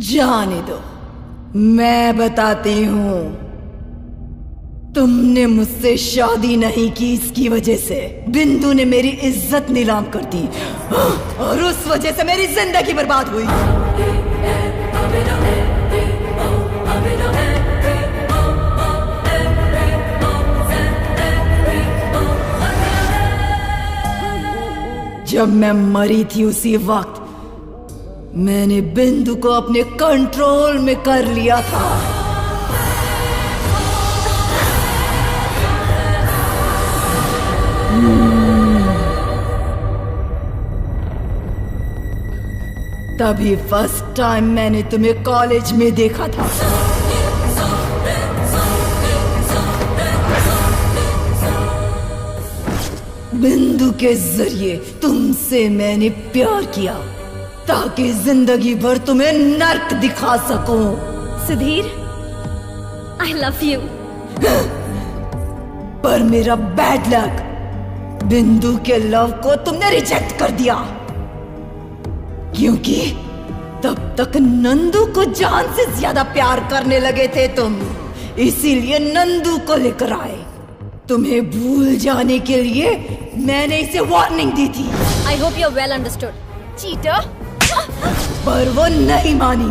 जाने दो, मैं बताती हूं। तुमने मुझसे शादी नहीं की, इसकी वजह से बिंदु ने मेरी इज्जत नीलाम कर दी और उस वजह से मेरी जिंदगी बर्बाद हुई। जब मैं मरी थी उसी वक्त मैंने बिंदु को अपने कंट्रोल में कर लिया था। तभी फर्स्ट टाइम मैंने तुम्हें कॉलेज में देखा था। बिंदु के जरिए तुमसे मैंने प्यार किया ताकि जिंदगी भर तुम्हें नर्क दिखा सकूं। Sudhir, I love you। पर मेरा बैड लक, बिंदु के लव को तुमने रिजेक्ट कर दिया, क्योंकि तब तक नंदू को जान से ज्यादा प्यार करने लगे थे तुम, इसीलिए नंदू को लेकर आए। तुम्हें भूल जाने के लिए मैंने इसे वार्निंग दी थी। I hope you're well understood, cheater। पर वो नहीं मानी,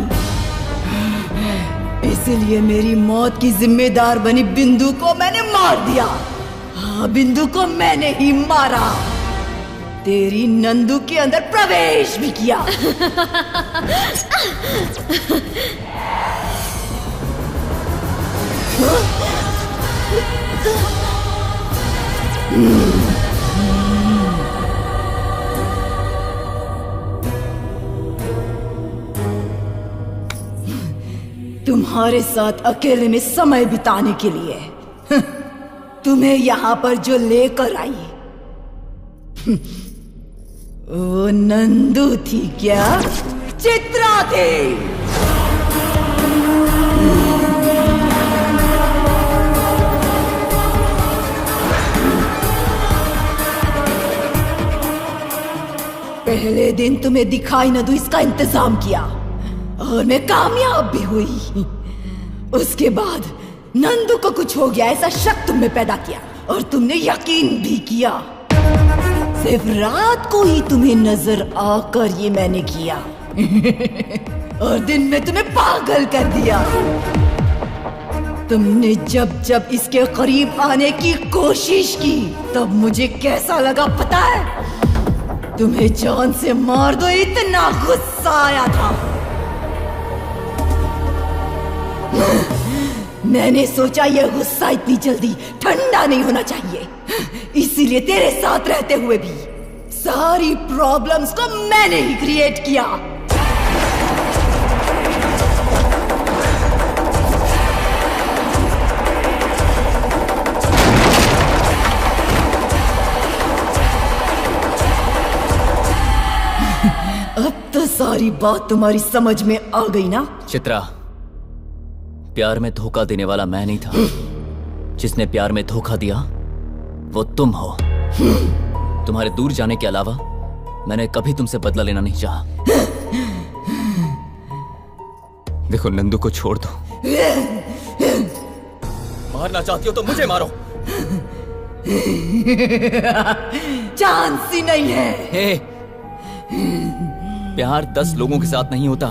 इसीलिए मेरी मौत की जिम्मेदार बनी बिंदु को मैंने मार दिया। हाँ, बिंदु को मैंने ही मारा, तेरी नंदू के अंदर प्रवेश भी किया। तुम्हारे साथ अकेले में समय बिताने के लिए तुम्हें यहाँ पर जो लेकर आई वो नंदू थी क्या? चित्रा थी। पहले दिन तुम्हें दिखाई न दूं इसका इंतजाम किया और मैं कामयाब भी हुई। उसके बाद नंदू को कुछ हो गया ऐसा शक तुम में पैदा किया और तुमने यकीन भी किया। सिर्फ रात को ही तुम्हें नजर आकर ये मैंने किया और दिन में तुम्हें पागल कर दिया। तुमने जब जब इसके करीब आने की कोशिश की तब मुझे कैसा लगा पता है? तुम्हें जान से मार दो इतना गुस्सा आया था। मैंने सोचा यह गुस्सा इतनी जल्दी ठंडा नहीं होना चाहिए, इसीलिए तेरे साथ रहते हुए भी सारी प्रॉब्लम्स को मैंने ही क्रिएट किया। अब तो सारी बात तुम्हारी समझ में आ गई ना? चित्रा, प्यार में धोखा देने वाला मैं नहीं था। जिसने प्यार में धोखा दिया वो तुम हो। तुम्हारे दूर जाने के अलावा मैंने कभी तुमसे बदला लेना नहीं चाहा। देखो, नंदू को छोड़ दो। मारना चाहती हो तो मुझे मारो। चांस ही नहीं है। हे, प्यार 10 लोगों के साथ नहीं होता,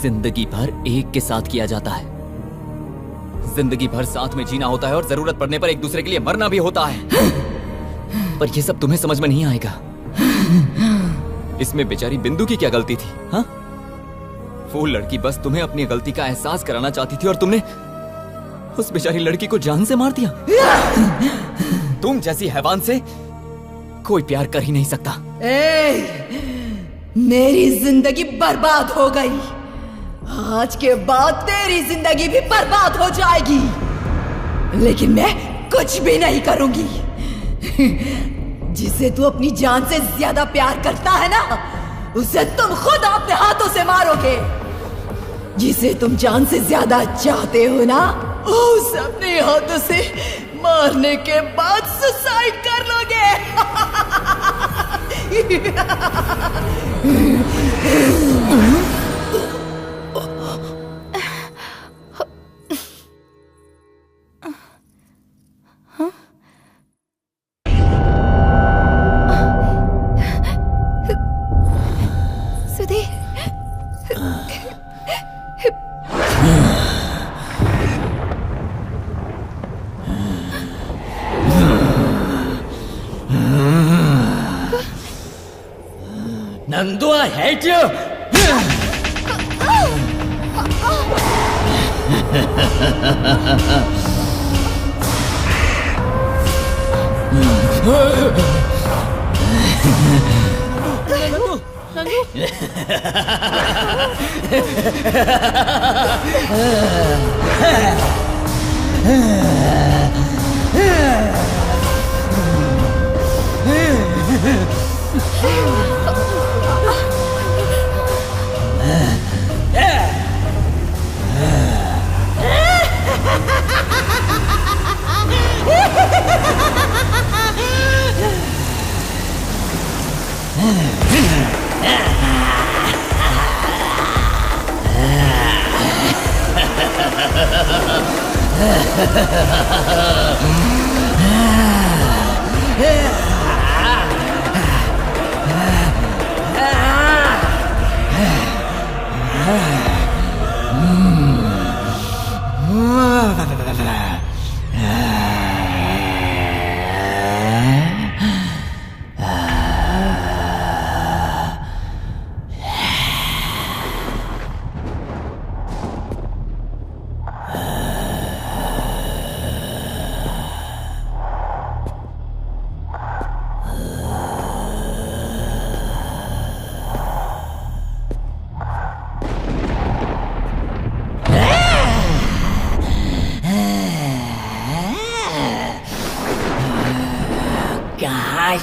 जिंदगी भर एक के साथ किया जाता है। जिंदगी भर साथ में जीना होता है और जरूरत पड़ने पर एक दूसरे के लिए मरना भी होता है। पर यह सब तुम्हें समझ में नहीं आएगा। इसमें बेचारी बिंदु की क्या गलती थी? हाँ, वो लड़की बस तुम्हें अपनी गलती का एहसास कराना चाहती थी और तुमने उस बेचारी लड़की को जान से मार दिया। तुम जैसी हैवान से कोई प्यार कर ही नहीं सकता। मेरी जिंदगी बर्बाद हो गई। आज के बाद तेरी जिंदगी भी बर्बाद हो जाएगी, लेकिन मैं कुछ भी नहीं करूंगी। जिसे तू अपनी जान से ज्यादा प्यार करता है ना, उसे तुम खुद अपने हाथों से मारोगे। जिसे तुम जान से ज्यादा चाहते हो ना, उसे अपने हाथों से मारने के बाद सुसाइड कर लोगे। Nando, I hate you!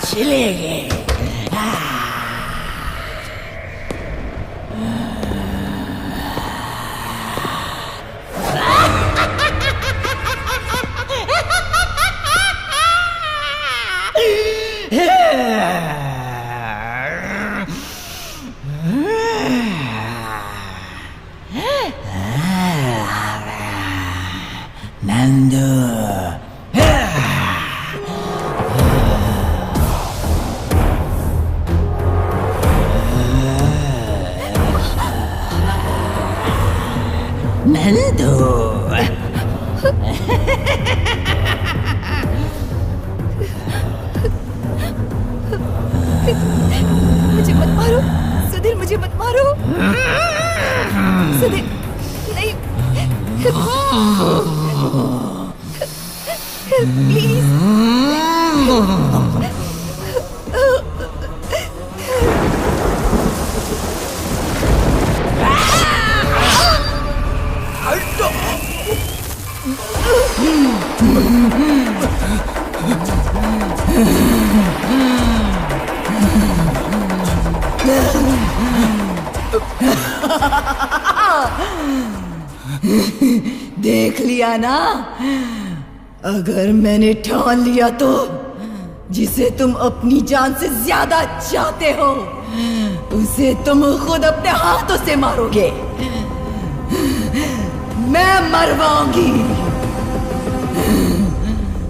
चले गए। नंदू नंदू। मुझे मत मारो सुधीर, मुझे मत मारो सुधीर, नहीं प्लीज। देख लिया ना, अगर मैंने ठान लिया तो जिसे तुम अपनी जान से ज्यादा चाहते हो उसे तुम खुद अपने हाथों से मारोगे। मैं मरवाऊंगी।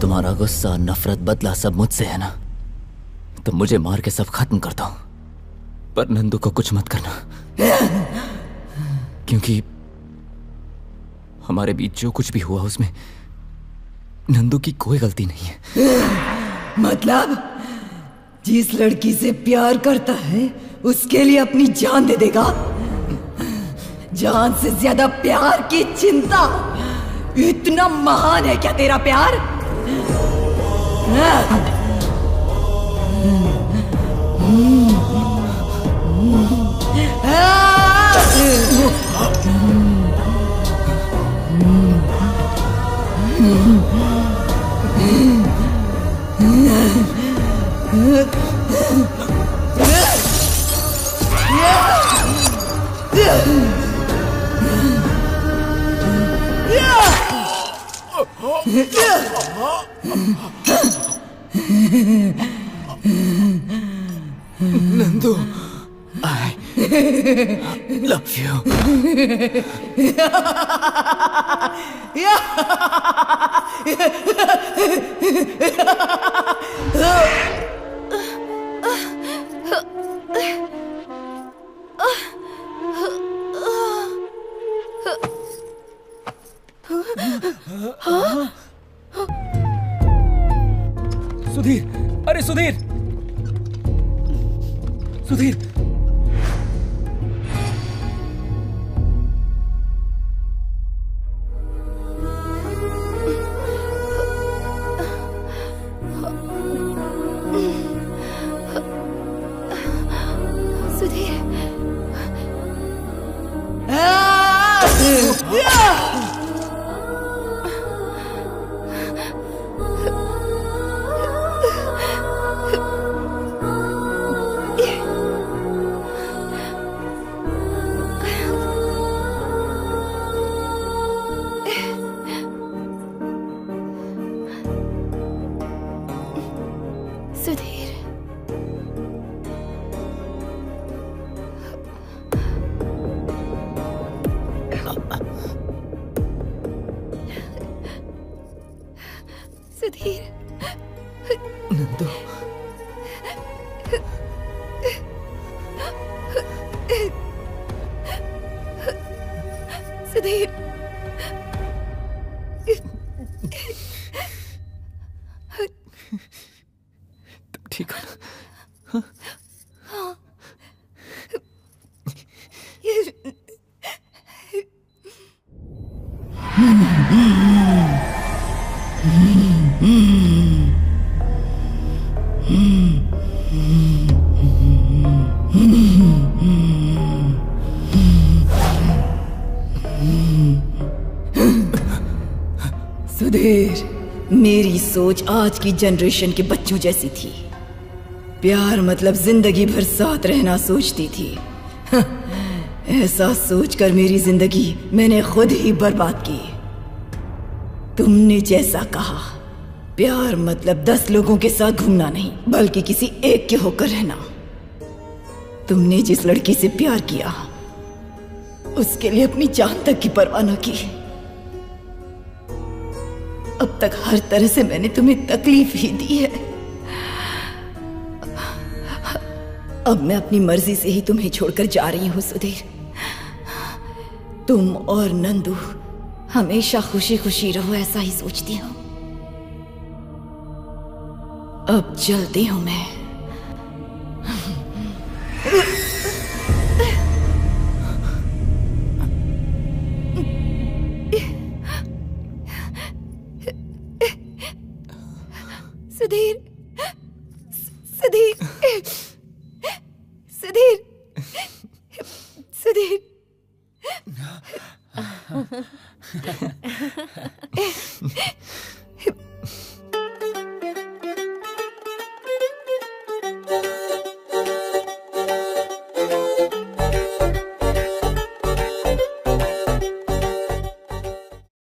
तुम्हारा गुस्सा, नफरत, बदला सब मुझसे है ना, तो मुझे मार के सब खत्म कर दो, पर नंदू को कुछ मत करना, क्योंकि हमारे बीच जो कुछ भी हुआ उसमें नंदू की कोई गलती नहीं है। मतलब जिस लड़की से प्यार करता है उसके लिए अपनी जान दे देगा? जान से ज्यादा प्यार की चिंता? इतना महान है क्या तेरा प्यार? Nandu, I love you. Sudhir, अरे सुधीर, सुधीर, नंदू, सुधीर, तुम ठीक हो ना? सुधीर, मेरी सोच आज की जनरेशन के बच्चों जैसी थी। प्यार मतलब जिंदगी भर साथ रहना सोचती थी। ऐसा सोचकर मेरी जिंदगी मैंने खुद ही बर्बाद की। तुमने जैसा कहा, प्यार मतलब 10 लोगों के साथ घूमना नहीं, बल्कि किसी एक के होकर रहना। तुमने जिस लड़की से प्यार किया उसके लिए अपनी जान तक की परवाह न की। अब तक हर तरह से मैंने तुम्हें तकलीफ ही दी है। अब मैं अपनी मर्जी से ही तुम्हें छोड़कर जा रही हूं सुधीर। तुम और नंदू हमेशा खुशी खुशी रहो, ऐसा ही सोचती हूँ। अब चलती हूँ मैं। सुधीर, सुधीर, सुधीर, सुधीर।